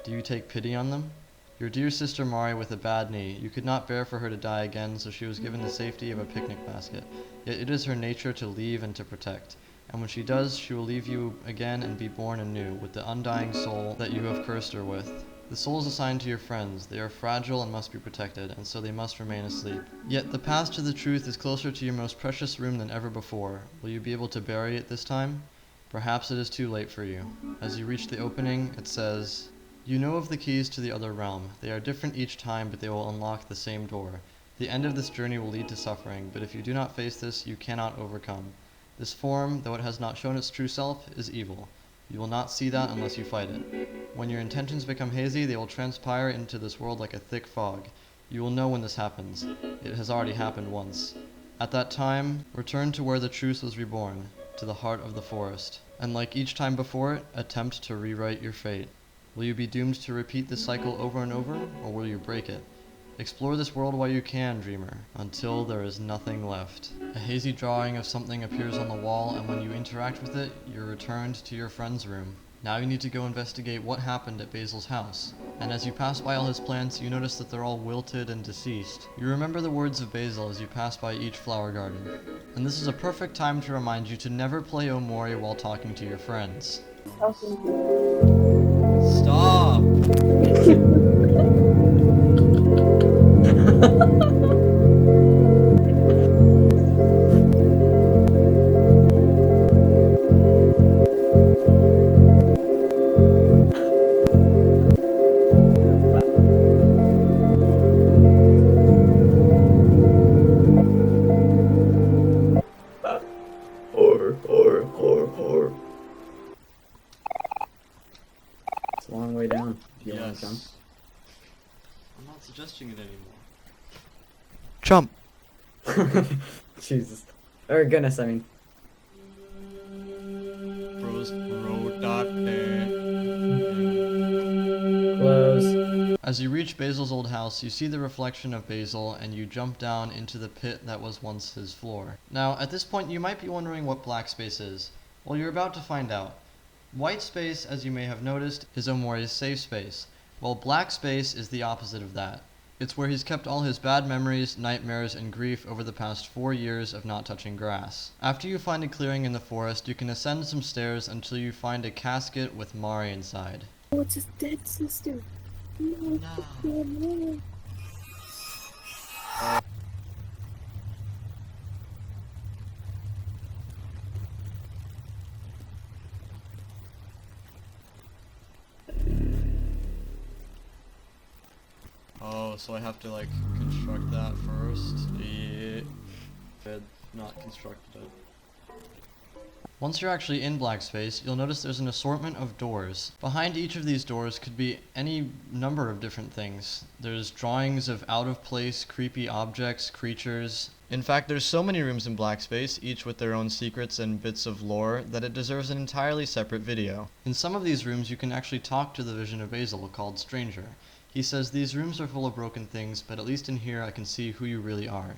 Do you take pity on them? Your dear sister Mari with a bad knee, you could not bear for her to die again, so she was given the safety of a picnic basket. Yet it is her nature to leave and to protect. And when she does, she will leave you again and be born anew, with the undying soul that you have cursed her with. The souls assigned to your friends, they are fragile and must be protected, and so they must remain asleep. Yet the path to the truth is closer to your most precious room than ever before. Will you be able to bury it this time? Perhaps it is too late for you. As you reach the opening, it says, "You know of the keys to the other realm. They are different each time, but they will unlock the same door. The end of this journey will lead to suffering, but if you do not face this, you cannot overcome. This form, though it has not shown its true self, is evil. You will not see that unless you fight it. When your intentions become hazy, they will transpire into this world like a thick fog. You will know when this happens. It has already happened once. At that time, return to where the truth was reborn, to the heart of the forest, and like each time before it, attempt to rewrite your fate. Will you be doomed to repeat this cycle over and over, or will you break it? Explore this world while you can, dreamer, until there is nothing left." A hazy drawing of something appears on the wall, and when you interact with it, you're returned to your friend's room. Now you need to go investigate what happened at Basil's house. And as you pass by all his plants, you notice that they're all wilted and deceased. You remember the words of Basil as you pass by each flower garden. And this is a perfect time to remind you to never play Omori while talking to your friends. Stop! Or. It's a long way down. Do you want to jump? I'm not suggesting it anymore. Jump! Jesus. Or goodness, I mean. Close. As you reach Basil's old house, you see the reflection of Basil, and you jump down into the pit that was once his floor. Now, at this point, you might be wondering what black space is. Well, you're about to find out. White space, as you may have noticed, is Omori's safe space, while black space is the opposite of that. It's where he's kept all his bad memories, nightmares, and grief over the past 4 years of not touching grass. After you find a clearing in the forest, you can ascend some stairs until you find a casket with Mari inside. Oh, it's his dead sister. No. No. Oh, so I have to like construct that first? Yeah. I'd not constructed it. Once you're actually in black space, you'll notice there's an assortment of doors. Behind each of these doors could be any number of different things. There's drawings of out-of-place, creepy objects, creatures. In fact, there's so many rooms in black space, each with their own secrets and bits of lore, that it deserves an entirely separate video. In some of these rooms, you can actually talk to the vision of Basil, called Stranger. He says, "These rooms are full of broken things, but at least in here I can see who you really are.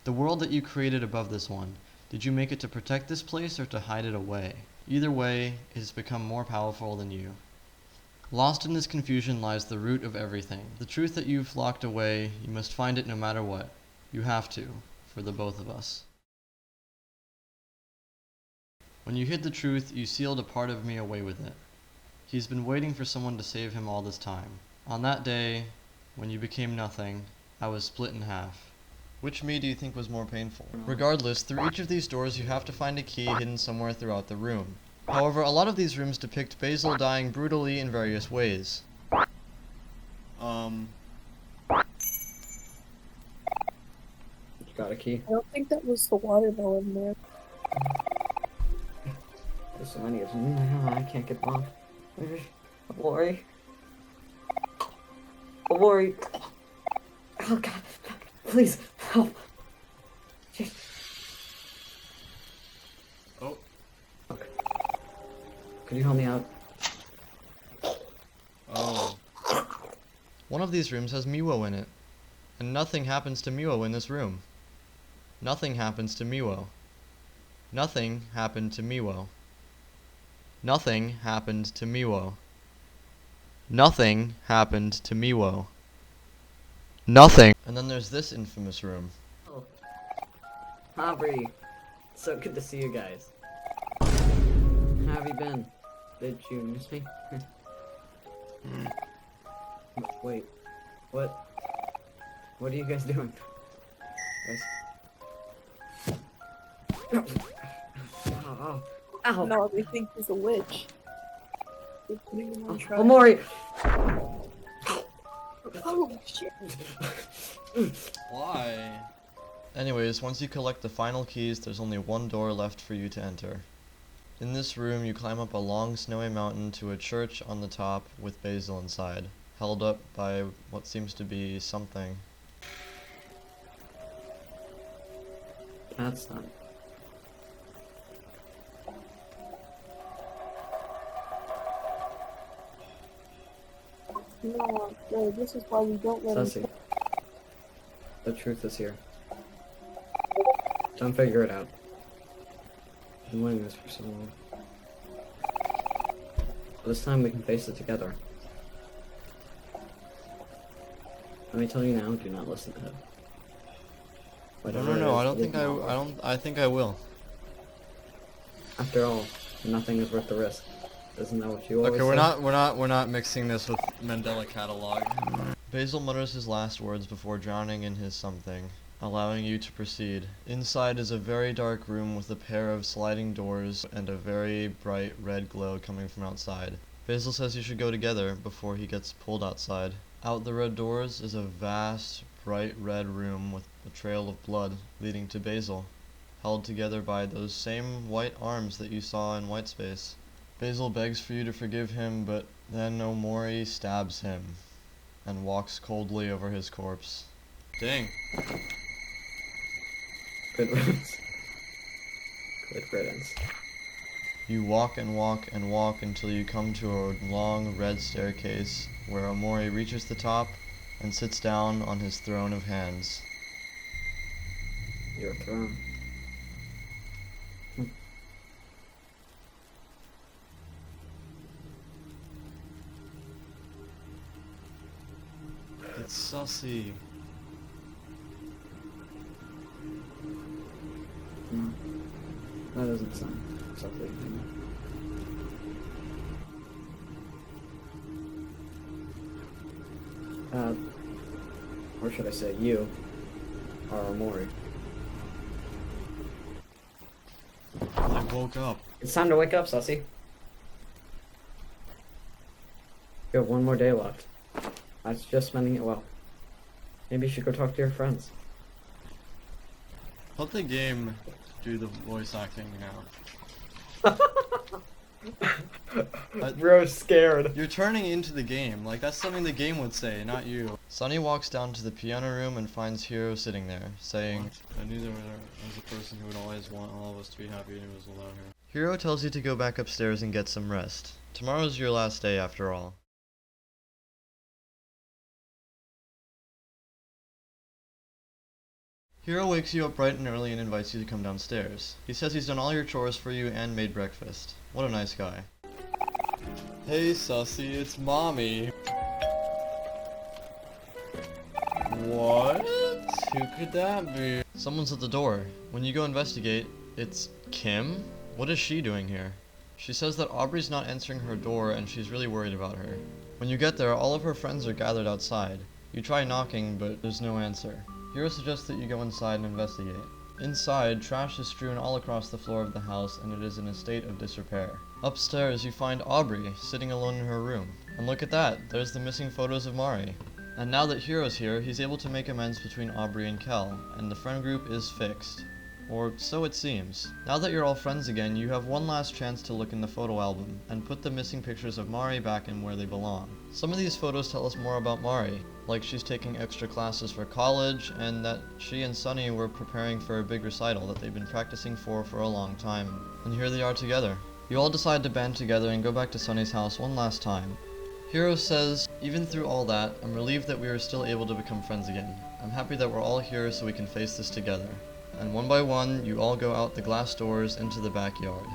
The world that you created above this one. Did you make it to protect this place or to hide it away? Either way, it has become more powerful than you. Lost in this confusion lies the root of everything. The truth that you've locked away, you must find it no matter what. You have to, for the both of us. When you hid the truth, you sealed a part of me away with it. He's been waiting for someone to save him all this time. On that day, when you became nothing, I was split in half." Which me do you think was more painful? Regardless, through each of these doors you have to find a key hidden somewhere throughout the room. However, a lot of these rooms depict Basil dying brutally in various ways. Got a key. I don't think that was the watermelon there. There's so many of them. I can't get them off. Lori. Lori. Oh god. Please, help. Jeez. Oh. Okay. Could you help me out? Oh. One of these rooms has Miwo in it. And nothing happens to Miwo in this room. Nothing happens to Miwo. Nothing happened to Miwo. Nothing happened to Miwo. Nothing happened to Miwo. Nothing. And then there's this infamous room. Oh. Aubrey. So good to see you guys. How have you been? Did you miss me? Wait. What? What are you guys doing? Guys? Oh, ow. No, they think he's a witch. They're putting him on trial. Mori! Oh, shit. Why? Anyways, once you collect the final keys, there's only one door left for you to enter. In this room, you climb up a long snowy mountain to a church on the top with Basil inside, held up by what seems to be something. That's not. No, this is why we don't let Sussy. him. The truth is here. Don't figure it out. I've been wanting this for so long. This time we can face it together. Let me tell you now, do not listen to him. No, I think I will. After all, nothing is worth the risk. Isn't that what you always Okay, say? we're not mixing this with Mandela Catalog. Basil mutters his last words before drowning in his something, allowing you to proceed. Inside is a very dark room with a pair of sliding doors and a very bright red glow coming from outside. Basil says you should go together before he gets pulled outside. Out the red doors is a vast, bright red room with a trail of blood leading to Basil, held together by those same white arms that you saw in Whitespace. Basil begs for you to forgive him, but then Omori stabs him and walks coldly over his corpse. Dang. Good riddance. Good riddance. You walk and walk and walk until you come to a long red staircase where Omori reaches the top and sits down on his throne of hands. Your throne. It's sussy. No, that doesn't sound something. Or should I say, you are Omori. I woke up. It's time to wake up, Sussy. You have one more day left. I was just spending it well. Maybe you should go talk to your friends. Let the game do the voice acting now. Bro's scared. You're turning into the game. Like, that's something the game would say, not you. Sunny walks down to the piano room and finds Hiro sitting there, saying, I knew there was a person who would always want all of us to be happy and it was alone here. Hiro tells you to go back upstairs and get some rest. Tomorrow's your last day after all. Hiro wakes you up bright and early and invites you to come downstairs. He says he's done all your chores for you and made breakfast. What a nice guy. Hey Sussy, it's Mommy. What? Who could that be? Someone's at the door. When you go investigate, it's Kim? What is she doing here? She says that Aubrey's not answering her door and she's really worried about her. When you get there, all of her friends are gathered outside. You try knocking, but there's no answer. Hiro suggests that you go inside and investigate. Inside, trash is strewn all across the floor of the house and it is in a state of disrepair. Upstairs, you find Aubrey sitting alone in her room. And look at that, there's the missing photos of Mari. And now that Hiro's here, he's able to make amends between Aubrey and Kel, and the friend group is fixed. Or so it seems. Now that you're all friends again, you have one last chance to look in the photo album, and put the missing pictures of Mari back in where they belong. Some of these photos tell us more about Mari, like she's taking extra classes for college, and that she and Sunny were preparing for a big recital that they've been practicing for a long time. And here they are together. You all decide to band together and go back to Sunny's house one last time. Hiro says, even through all that, I'm relieved that we are still able to become friends again. I'm happy that we're all here so we can face this together. And one by one, you all go out the glass doors into the backyard.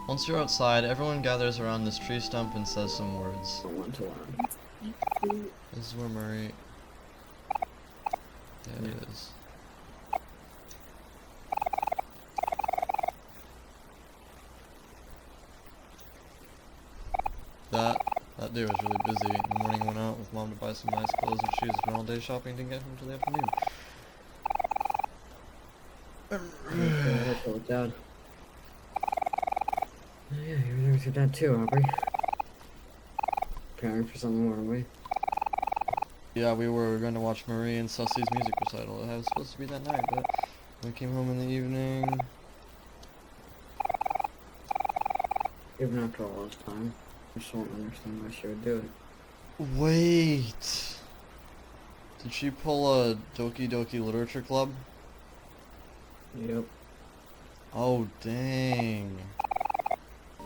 Once you're outside, everyone gathers around this tree stump and says some words. I want to learn. This is where Murray... Yeah, it is. That day was really busy. In the morning, I went out with Mom to buy some nice clothes and shoes. Spent all day shopping, didn't get home until the afternoon. With Dad. Oh, yeah, you were there with your dad too, Aubrey. Preparing for something, weren't we? Yeah, we were going to watch Marie and Sussie's music recital. It was supposed to be that night, but we came home in the evening. Even after all this time, I just don't understand why she would do it. Wait! Did she pull a Doki Doki Literature Club? Yep. Oh, dang.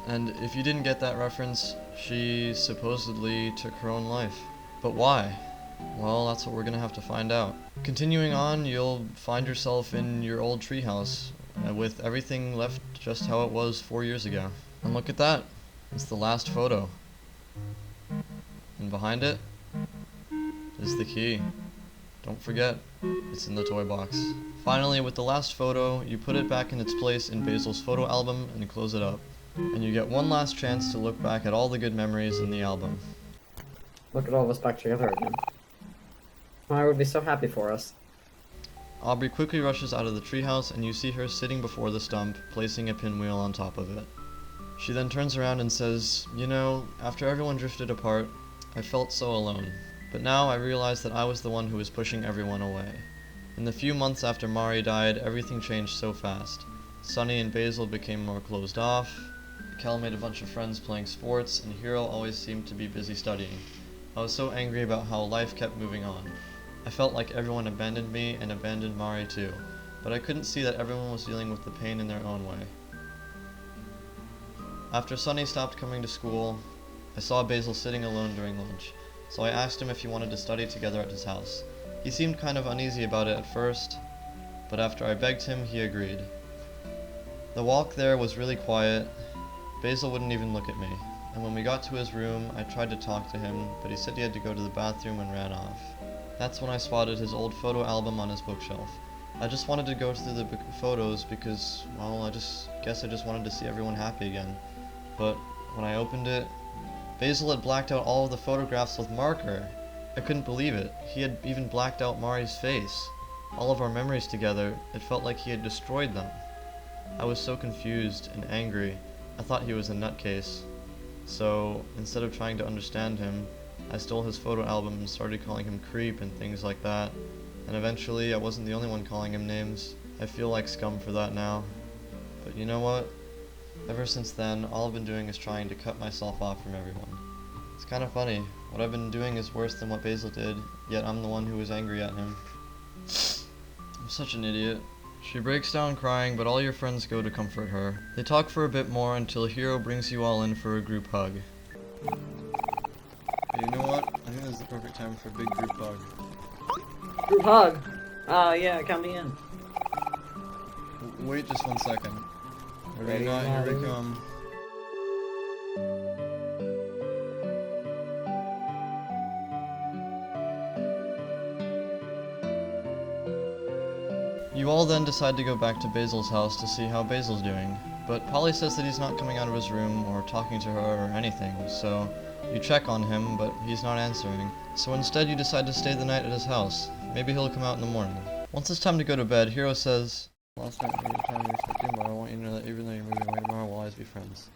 And if you didn't get that reference, she supposedly took her own life. But why? Well, that's what we're gonna have to find out. Continuing on, you'll find yourself in your old treehouse, with everything left just how it was 4 years ago. And look at that! It's the last photo. And behind it is the key. Don't forget, it's in the toy box. Finally, with the last photo, you put it back in its place in Basil's photo album and close it up. And you get one last chance to look back at all the good memories in the album. Look at all of us back together again. Mari would be so happy for us. Aubrey quickly rushes out of the treehouse and you see her sitting before the stump, placing a pinwheel on top of it. She then turns around and says, you know, after everyone drifted apart, I felt so alone. But now I realize that I was the one who was pushing everyone away. In the few months after Mari died, everything changed so fast. Sunny and Basil became more closed off, Kel made a bunch of friends playing sports, and Hiro always seemed to be busy studying. I was so angry about how life kept moving on. I felt like everyone abandoned me and abandoned Mari too, but I couldn't see that everyone was dealing with the pain in their own way. After Sunny stopped coming to school, I saw Basil sitting alone during lunch, so I asked him if he wanted to study together at his house. He seemed kind of uneasy about it at first, but after I begged him, he agreed. The walk there was really quiet. Basil wouldn't even look at me, and when we got to his room, I tried to talk to him, but he said he had to go to the bathroom and ran off. That's when I spotted his old photo album on his bookshelf. I just wanted to go through the photos because, well, I guess I just wanted to see everyone happy again. But when I opened it, Basil had blacked out all of the photographs with marker. I couldn't believe it. He had even blacked out Mari's face. All of our memories together, it felt like he had destroyed them. I was so confused and angry. I thought he was a nutcase. So, instead of trying to understand him, I stole his photo album and started calling him creep and things like that. And eventually, I wasn't the only one calling him names. I feel like scum for that now. But you know what? Ever since then, all I've been doing is trying to cut myself off from everyone. It's kind of funny. What I've been doing is worse than what Basil did, yet I'm the one who was angry at him. I'm such an idiot. She breaks down crying, but all your friends go to comfort her. They talk for a bit more until Hiro brings you all in for a group hug. Hey, you know what? I think this is the perfect time for a big group hug. Group hug! Yeah, count me in. Wait just 1 second. Ready, Here we come. You all then decide to go back to Basil's house to see how Basil's doing, but Polly says that he's not coming out of his room or talking to her or anything, so you check on him, but he's not answering. So instead you decide to stay the night at his house. Maybe he'll come out in the morning. Once it's time to go to bed, Hiro says, last night every time you're expecting, but I want you to know that even though you're moving away tomorrow, we'll always be friends.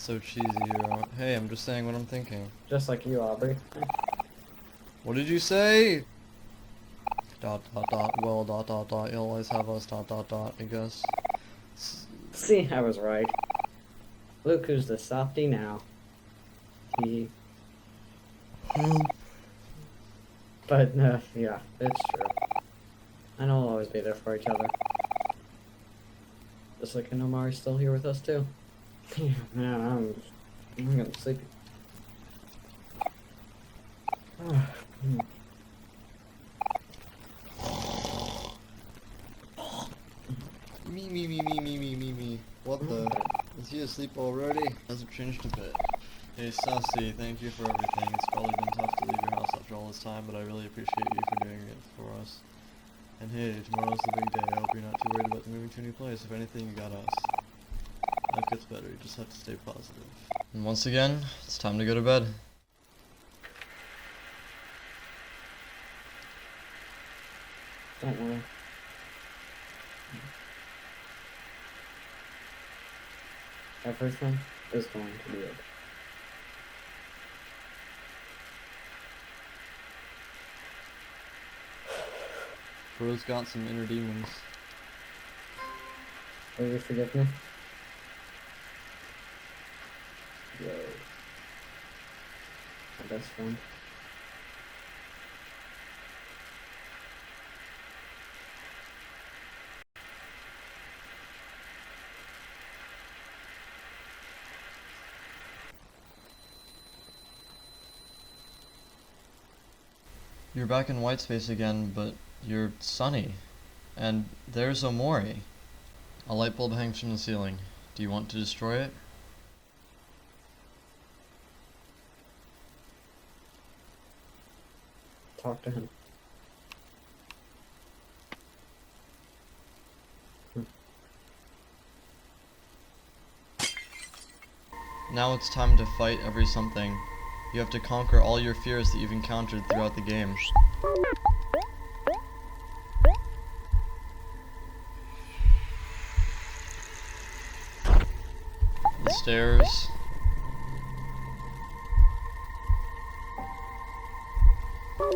so cheesy, hero. Hey, I'm just saying what I'm thinking. Just like you, Aubrey. What did you say? Dot dot dot, well dot dot dot, you'll always have us dot dot dot, I guess. See, I was right. Look who's the softy now. He... But, yeah, it's true. And we'll always be there for each other. Just like I know Mari's still here with us, too. Yeah, man, I'm getting sleepy. Me. What the? Is he asleep already? Hasn't changed a bit. Hey Sassy, thank you for everything. It's probably been tough to leave your house after all this time, but I really appreciate you for doing it for us. And hey, tomorrow's the big day. I hope you're not too worried about moving to a new place. If anything, you got us. Life gets better, you just have to stay positive. And once again, it's time to go to bed. Don't worry. Everything is going to be okay. Bro's got some inner demons. Will you forgive me? Yo. My best friend. You're back in white space again, but you're sunny. And there's Omori. A light bulb hangs from the ceiling. Do you want to destroy it? Talk to him. Now it's time to fight every something. You have to conquer all your fears that you've encountered throughout the game. The stairs.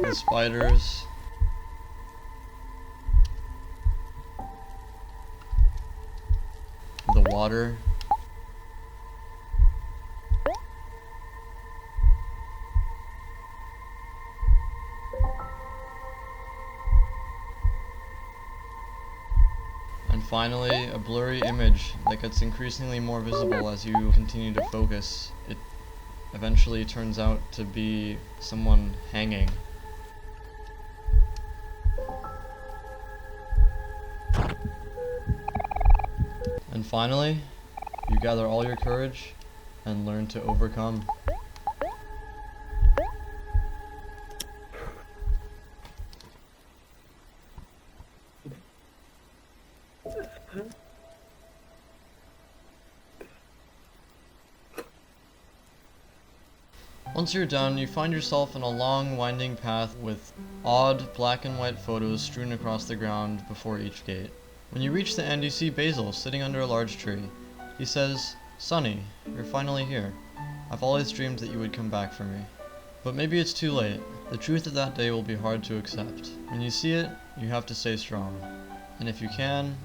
The spiders. The water. And finally, a blurry image that gets increasingly more visible as you continue to focus. It eventually turns out to be someone hanging. And finally, you gather all your courage and learn to overcome. Once you're done, you find yourself in a long, winding path with odd black and white photos strewn across the ground before each gate. When you reach the end, you see Basil sitting under a large tree. He says, "Sonny, you're finally here. I've always dreamed that you would come back for me. But maybe it's too late. The truth of that day will be hard to accept. When you see it, you have to stay strong. And if you can,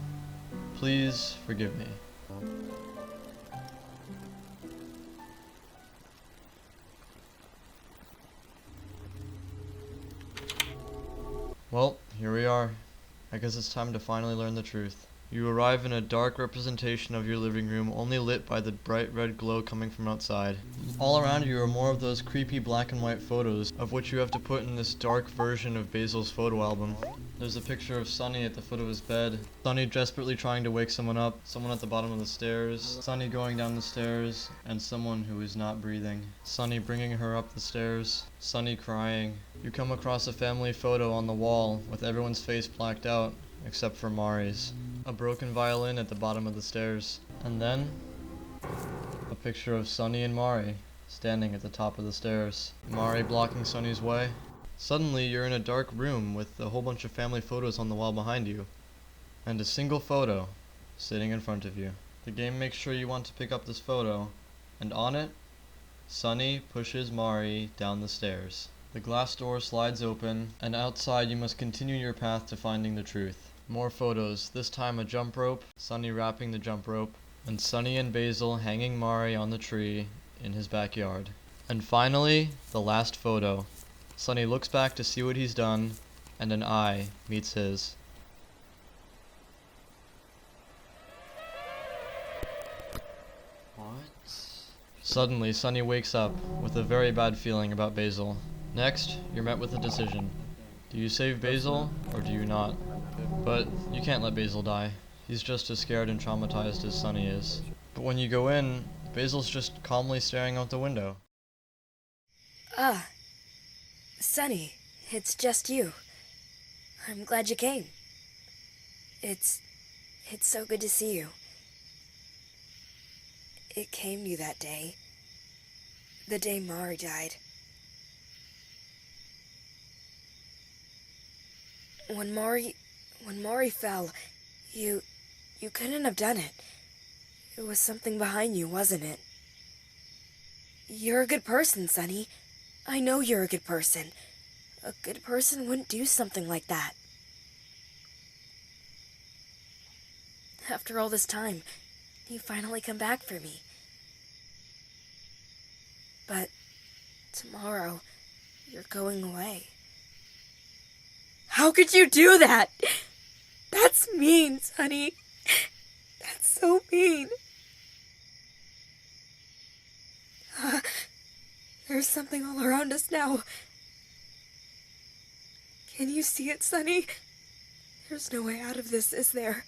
please forgive me." Well, here we are. I guess it's time to finally learn the truth. You arrive in a dark representation of your living room, only lit by the bright red glow coming from outside. All around you are more of those creepy black and white photos, of which you have to put in this dark version of Basil's photo album. There's a picture of Sonny at the foot of his bed, Sonny desperately trying to wake someone up, someone at the bottom of the stairs, Sonny going down the stairs, and someone who is not breathing. Sonny bringing her up the stairs, Sonny crying. You come across a family photo on the wall, with everyone's face blacked out, except for Mari's. A broken violin at the bottom of the stairs. And then, a picture of Sonny and Mari, standing at the top of the stairs. Mari blocking Sonny's way. Suddenly, you're in a dark room with a whole bunch of family photos on the wall behind you. And a single photo, sitting in front of you. The game makes sure you want to pick up this photo, and on it, Sunny pushes Mari down the stairs. The glass door slides open, and outside you must continue your path to finding the truth. More photos, this time a jump rope, Sunny wrapping the jump rope, and Sunny and Basil hanging Mari on the tree in his backyard. And finally, the last photo. Sunny looks back to see what he's done, and an eye meets his. What? Suddenly, Sunny wakes up with a very bad feeling about Basil. Next, you're met with a decision. Do you save Basil, or do you not? But you can't let Basil die. He's just as scared and traumatized as Sunny is. But when you go in, Basil's just calmly staring out the window. Ah, Sunny, it's just you. I'm glad you came. It's so good to see you. It came to you that day. The day Mari died. When Mari fell, you couldn't have done it. It was something behind you, wasn't it? You're a good person, Sunny. I know you're a good person. A good person wouldn't do something like that. After all this time, you finally come back for me. But tomorrow, you're going away. How could you do that? That's mean, Sunny. That's so mean. There's something all around us now. Can you see it, Sunny? There's no way out of this, is there?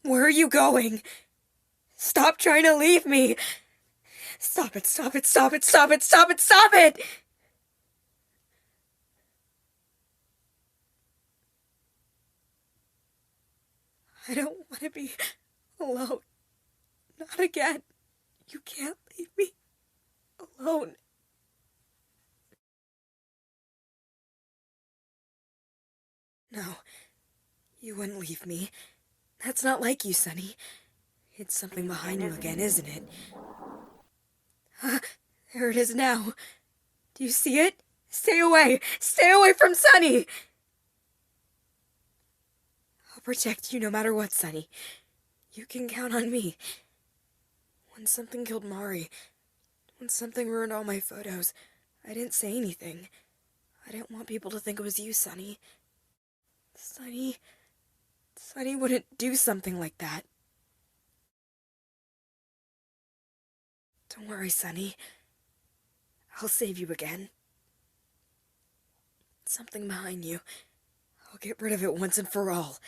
Where are you going? Stop trying to leave me! Stop it, stop it, stop it, stop it, stop it, stop it! I don't want to be alone. Not again. You can't leave me alone. No, you wouldn't leave me. That's not like you, Sunny. It's something behind you again, isn't it? There it is now. Do you see it? Stay away! Stay away from Sunny! I'll protect you no matter what, Sunny. You can count on me. When something killed Mari, when something ruined all my photos, I didn't say anything. I didn't want people to think it was you, Sunny. Sunny wouldn't do something like that. Don't worry, Sunny. I'll save you again. Something behind you. I'll get rid of it once and for all.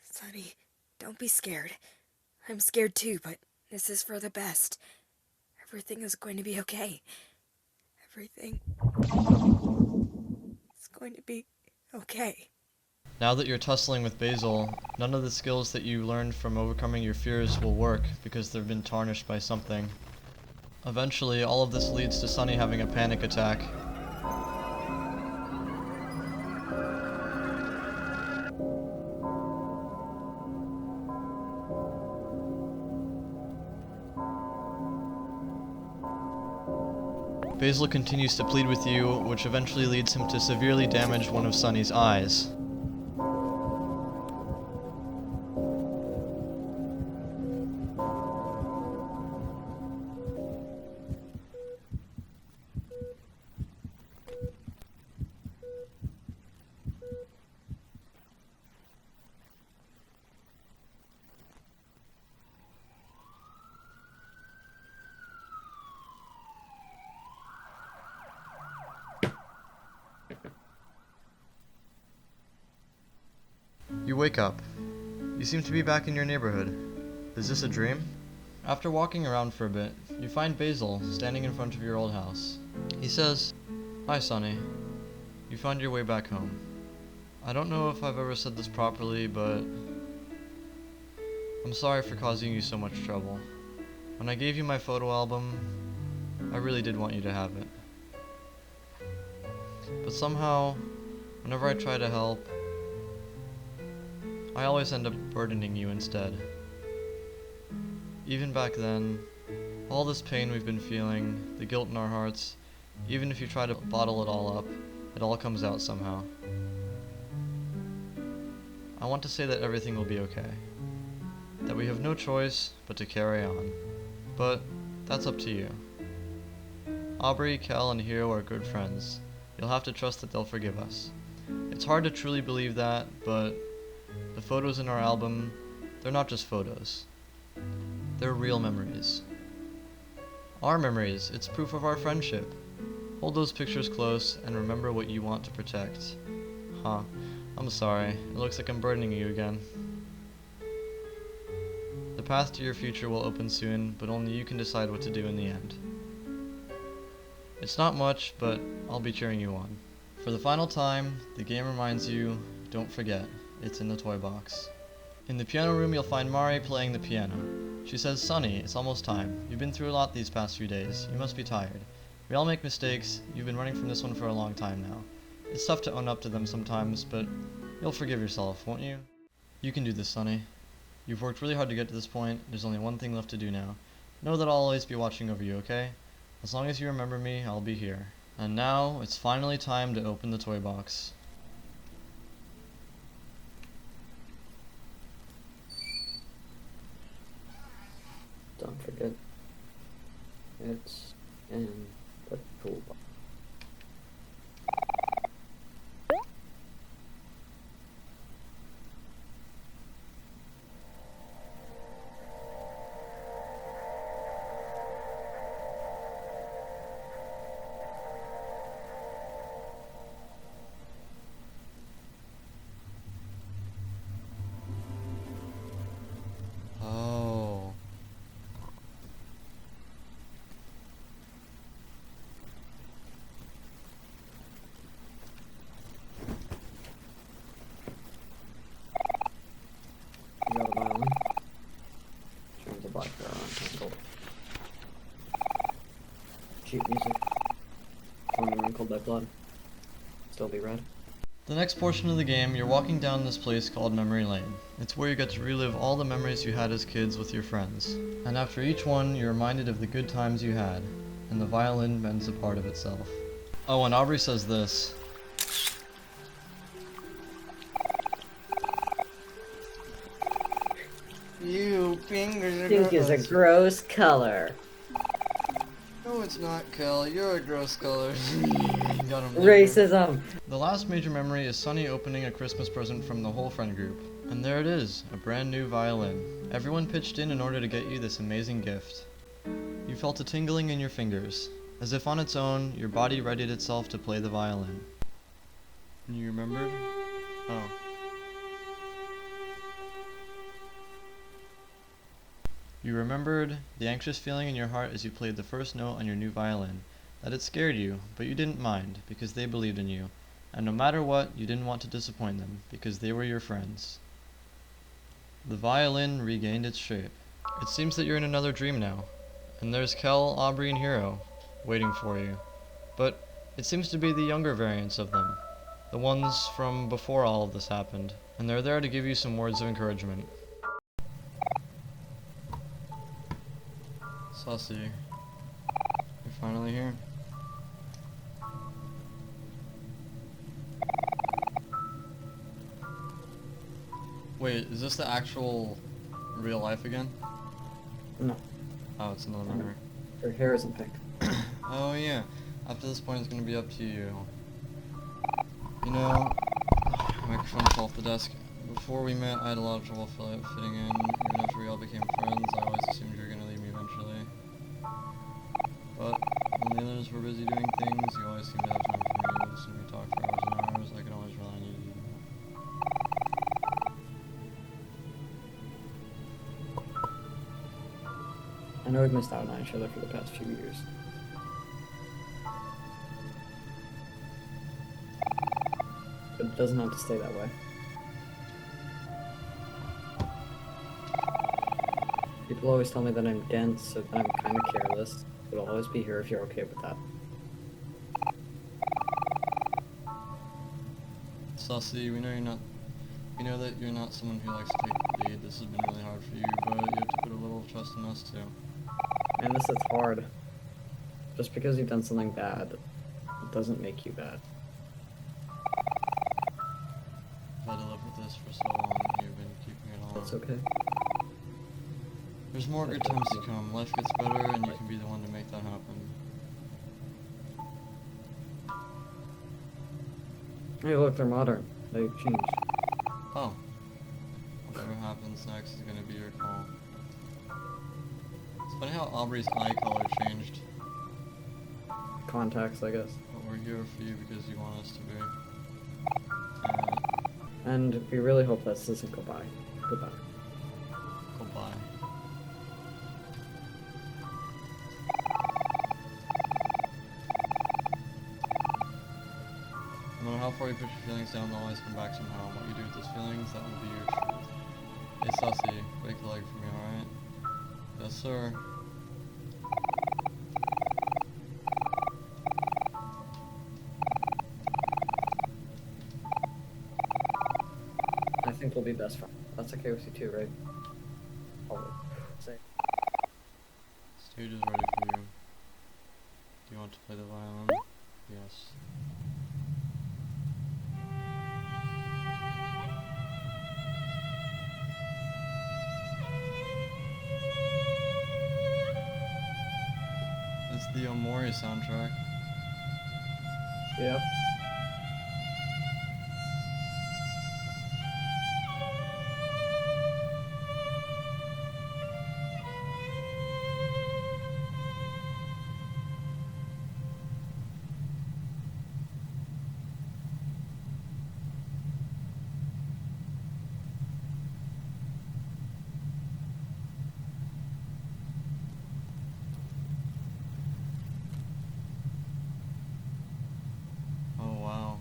Sunny, don't be scared. I'm scared too, but this is for the best. Everything is going to be okay. Everything is going to be okay. Now that you're tussling with Basil, none of the skills that you learned from overcoming your fears will work because they've been tarnished by something. Eventually, all of this leads to Sunny having a panic attack. Basil continues to plead with you, which eventually leads him to severely damage one of Sunny's eyes. You wake up. You seem to be back in your neighborhood. Is this a dream? After walking around for a bit, you find Basil standing in front of your old house. He says, "Hi, Sunny. You found your way back home. I don't know if I've ever said this properly, but I'm sorry for causing you so much trouble. When I gave you my photo album, I really did want you to have it. But somehow, whenever I try to help, I always end up burdening you instead. Even back then, all this pain we've been feeling, the guilt in our hearts, even if you try to bottle it all up, it all comes out somehow. I want to say that everything will be okay. That we have no choice but to carry on. But that's up to you. Aubrey, Kel, and Hiro are good friends. You'll have to trust that they'll forgive us. It's hard to truly believe that, but the photos in our album, they're not just photos. They're real memories. Our memories, it's proof of our friendship. Hold those pictures close and remember what you want to protect. Huh, I'm sorry, it looks like I'm burdening you again. The path to your future will open soon, but only you can decide what to do in the end. It's not much, but I'll be cheering you on. For the final time, the game reminds you, don't forget, it's in the toy box. In the piano room, you'll find Mari playing the piano. She says, "Sonny, it's almost time. You've been through a lot these past few days. You must be tired. We all make mistakes. You've been running from this one for a long time now. It's tough to own up to them sometimes, but you'll forgive yourself, won't you? You can do this, Sonny. You've worked really hard to get to this point. There's only one thing left to do now. Know that I'll always be watching over you, okay? As long as you remember me, I'll be here." And now, it's finally time to open the toy box. Don't forget, it's in the toolbox. Oh. You got a violin? Turns a black arrow on gold. Cheap music. Torn wrinkled by blood. Still be red. The next portion of the game, you're walking down this place called Memory Lane. It's where you get to relive all the memories you had as kids with your friends. And after each one, you're reminded of the good times you had, and the violin bends a part of itself. Oh, and Aubrey says this. You fingers are Pink is a gross color. No, it's not, Kel. You're a gross color. Racism. The last major memory is Sunny opening a Christmas present from the whole friend group. And there it is, a brand new violin. Everyone pitched in order to get you this amazing gift. You felt a tingling in your fingers. As if on its own, your body readied itself to play the violin. And you remembered? Oh. You remembered the anxious feeling in your heart as you played the first note on your new violin. That it scared you, but you didn't mind, because they believed in you. And no matter what, you didn't want to disappoint them, because they were your friends. The violin regained its shape. It seems that you're in another dream now. And there's Kel, Aubrey, and Hiro, waiting for you. But it seems to be the younger variants of them. The ones from before all of this happened. And they're there to give you some words of encouragement. Saucy, you're finally here. Wait, is this the actual real life again? No. Oh, it's another memory. Her hair isn't pink. Oh yeah, after this point it's gonna be up to you. You know, microphone fell off the desk. Before we met, I had a lot of trouble fitting in. Even after we all became friends, I always assumed you were gonna leave me eventually. But when the others were busy doing things, you always seemed to have time for me. Listen to me talk for hours and hours. I could always rely on you. I know we've missed out on each other for the past few years. But it doesn't have to stay that way. People always tell me that I'm dense or that I'm kind of careless, but I'll always be here if you're okay with that. Sussy, we know that you're not someone who likes to take the lead. This has been really hard for you, but you have to put a little trust in us too. Man, this is hard. Just because you've done something bad, it doesn't make you bad. I've had to live with this for so long, and you've been keeping it on. That's okay. There's more good times to come. Life gets better, and you can be the one to make that happen. Hey, look, they're modern. They changed. Oh. Whatever happens next is gonna be your call. It's funny how Aubrey's eye color changed. Contacts, I guess. But we're here for you because you want us to be. And we really hope this isn't goodbye. Goodbye. Goodbye. No matter how far you push your feelings down, they'll always come back somehow. What you do with those feelings, that will be your truth. Hey Sussy, break the leg for me, alright? Yes, sir. I think we'll be best friends. That's okay with you too, right? Probably. Say. Stage is ready for you. Do you want to play the violin? Yes. It's the Omori soundtrack. Yep. Oh wow.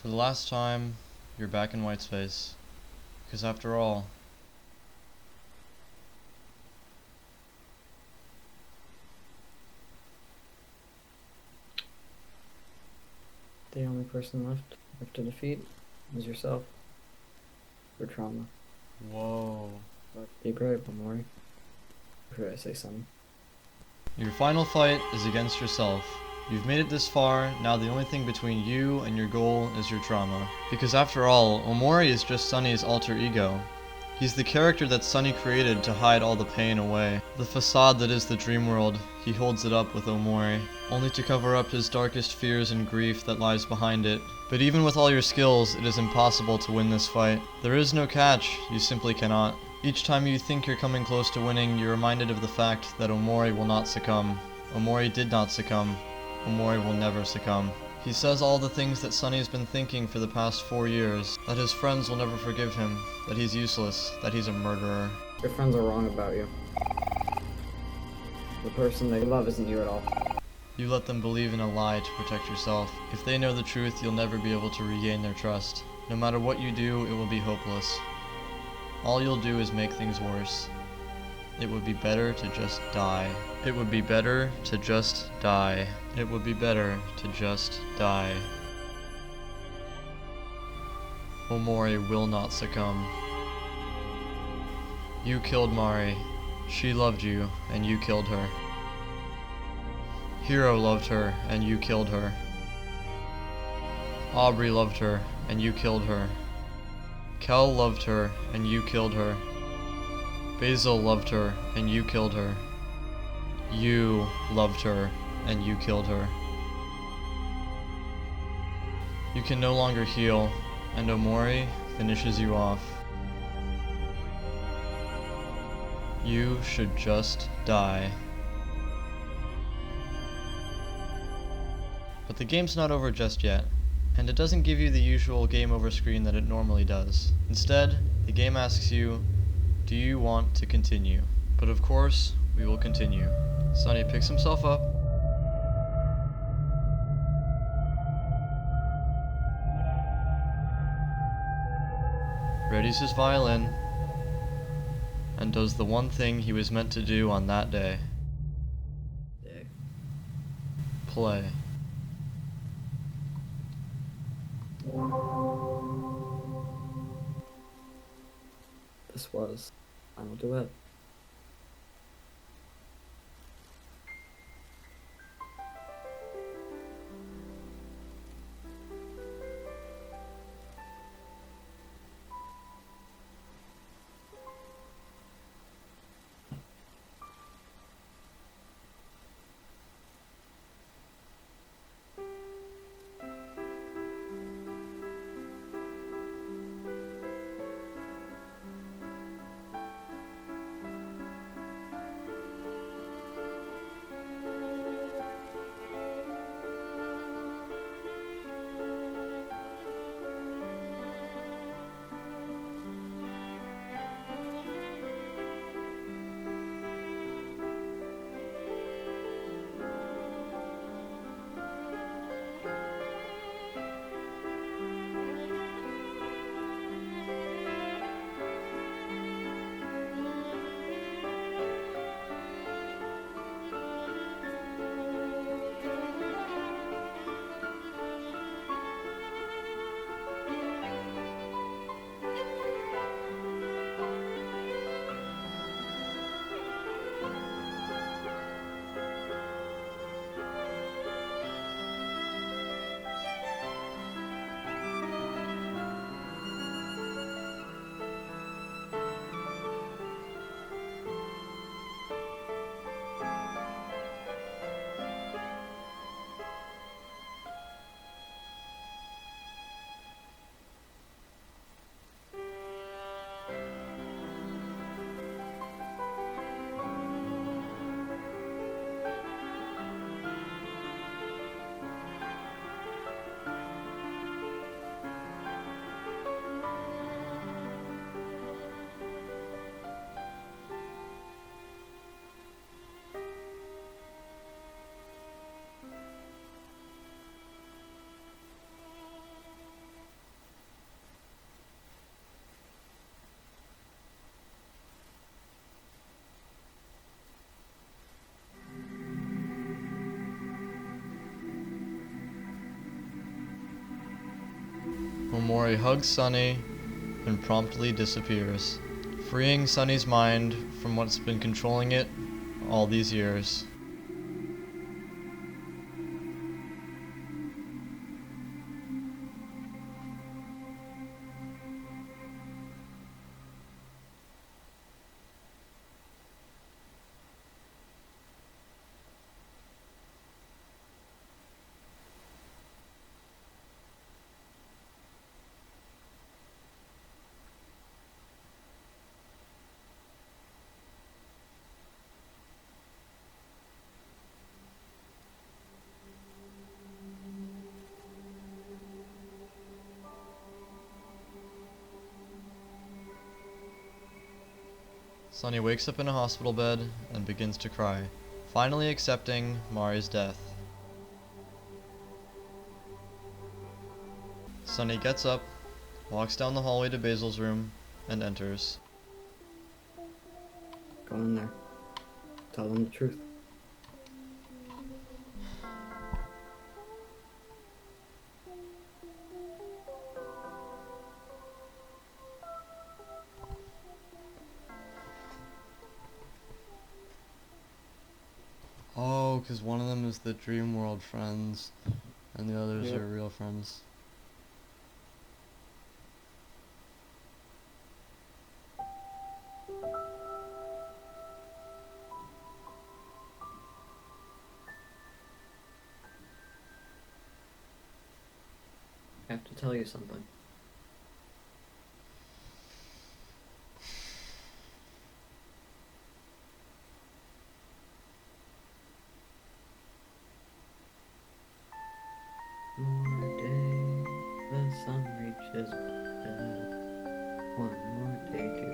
For the last time, you're back in Whitespace. Because after all, The only person left to defeat is yourself. For trauma. whoa. Be brave, Omori. Or should I say Sunny? Your final fight is against yourself. You've made it this far, now the only thing between you and your goal is your trauma. Because after all, Omori is just Sunny's alter ego. He's the character that Sunny created to hide all the pain away. The facade that is the dream world, he holds it up with Omori, only to cover up his darkest fears and grief that lies behind it. But even with all your skills, it is impossible to win this fight. There is no catch, you simply cannot. Each time you think you're coming close to winning, you're reminded of the fact that Omori will not succumb. Omori did not succumb. Omori will never succumb. He says all the things that Sunny's been thinking for the past 4 years. That his friends will never forgive him. That he's useless. That he's a murderer. Your friends are wrong about you. The person they love isn't you at all. You let them believe in a lie to protect yourself. If they know the truth, you'll never be able to regain their trust. No matter what you do, it will be hopeless. All you'll do is make things worse. It would be better to just die. It would be better to just die. It would be better to just die. Omori will not succumb. You killed Mari. She loved you, and you killed her. Hiro loved her, and you killed her. Aubrey loved her, and you killed her. Kel loved her, and you killed her. Basil loved her, and you killed her. You loved her, and you killed her. You can no longer heal, and Omori finishes you off. You should just die. But the game's not over just yet, and it doesn't give you the usual game over screen that it normally does. Instead, the game asks you, do you want to continue? But of course, we will continue. Sunny picks himself up, readies his violin and does the one thing he was meant to do on that day. Play. This was Final Duet. Omori hugs Sunny and promptly disappears, freeing Sunny's mind from what's been controlling it all these years. Sunny wakes up in a hospital bed and begins to cry, finally accepting Mari's death. Sunny gets up, walks down the hallway to Basil's room, and enters. Go in there. Tell them the truth. Oh, because one of them is the Dream World friends, and the others are real friends. I have to tell you something. More day, the sun reaches bed. One more day to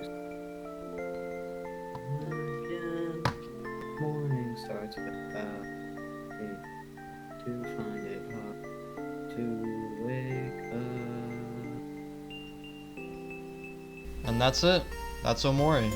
again. Morning starts with bath. To find it hard to wake up. that's it. That's Omori.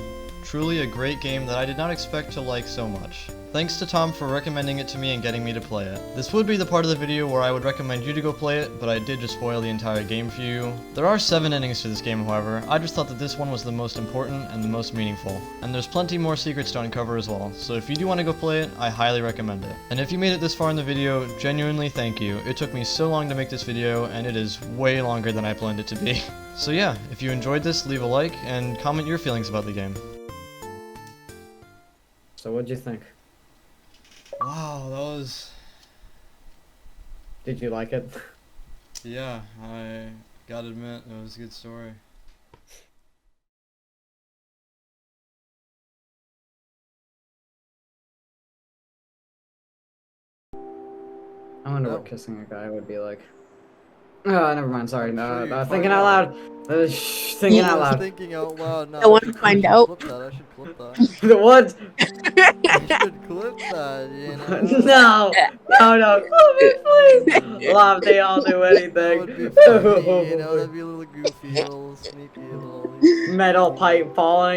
Truly a great game that I did not expect to like so much. Thanks to Tom for recommending it to me and getting me to play it. This would be the part of the video where I would recommend you to go play it, but I did just spoil the entire game for you. There are 7 endings to this game, however. I just thought that this one was the most important and the most meaningful. And there's plenty more secrets to uncover as well, so if you do want to go play it, I highly recommend it. And if you made it this far in the video, genuinely thank you. It took me so long to make this video, and it is way longer than I planned it to be. So yeah, if you enjoyed this, leave a like, and comment your feelings about the game. So what'd you think? Wow, that was... Did you like it? Yeah, I gotta admit, it was a good story. I wonder what kissing a guy would be like. Oh, never mind. Sorry. Thinking out loud. Thinking out loud. Thinking out loud. No, I want to find out. Clip that. I should clip that. The what? I should clip that. You No. know. No. Clip it, please. Laugh. They all do That anything. would be funny. You know, that'd be a little goofy, a little sneaky, a little. Metal pipe falling.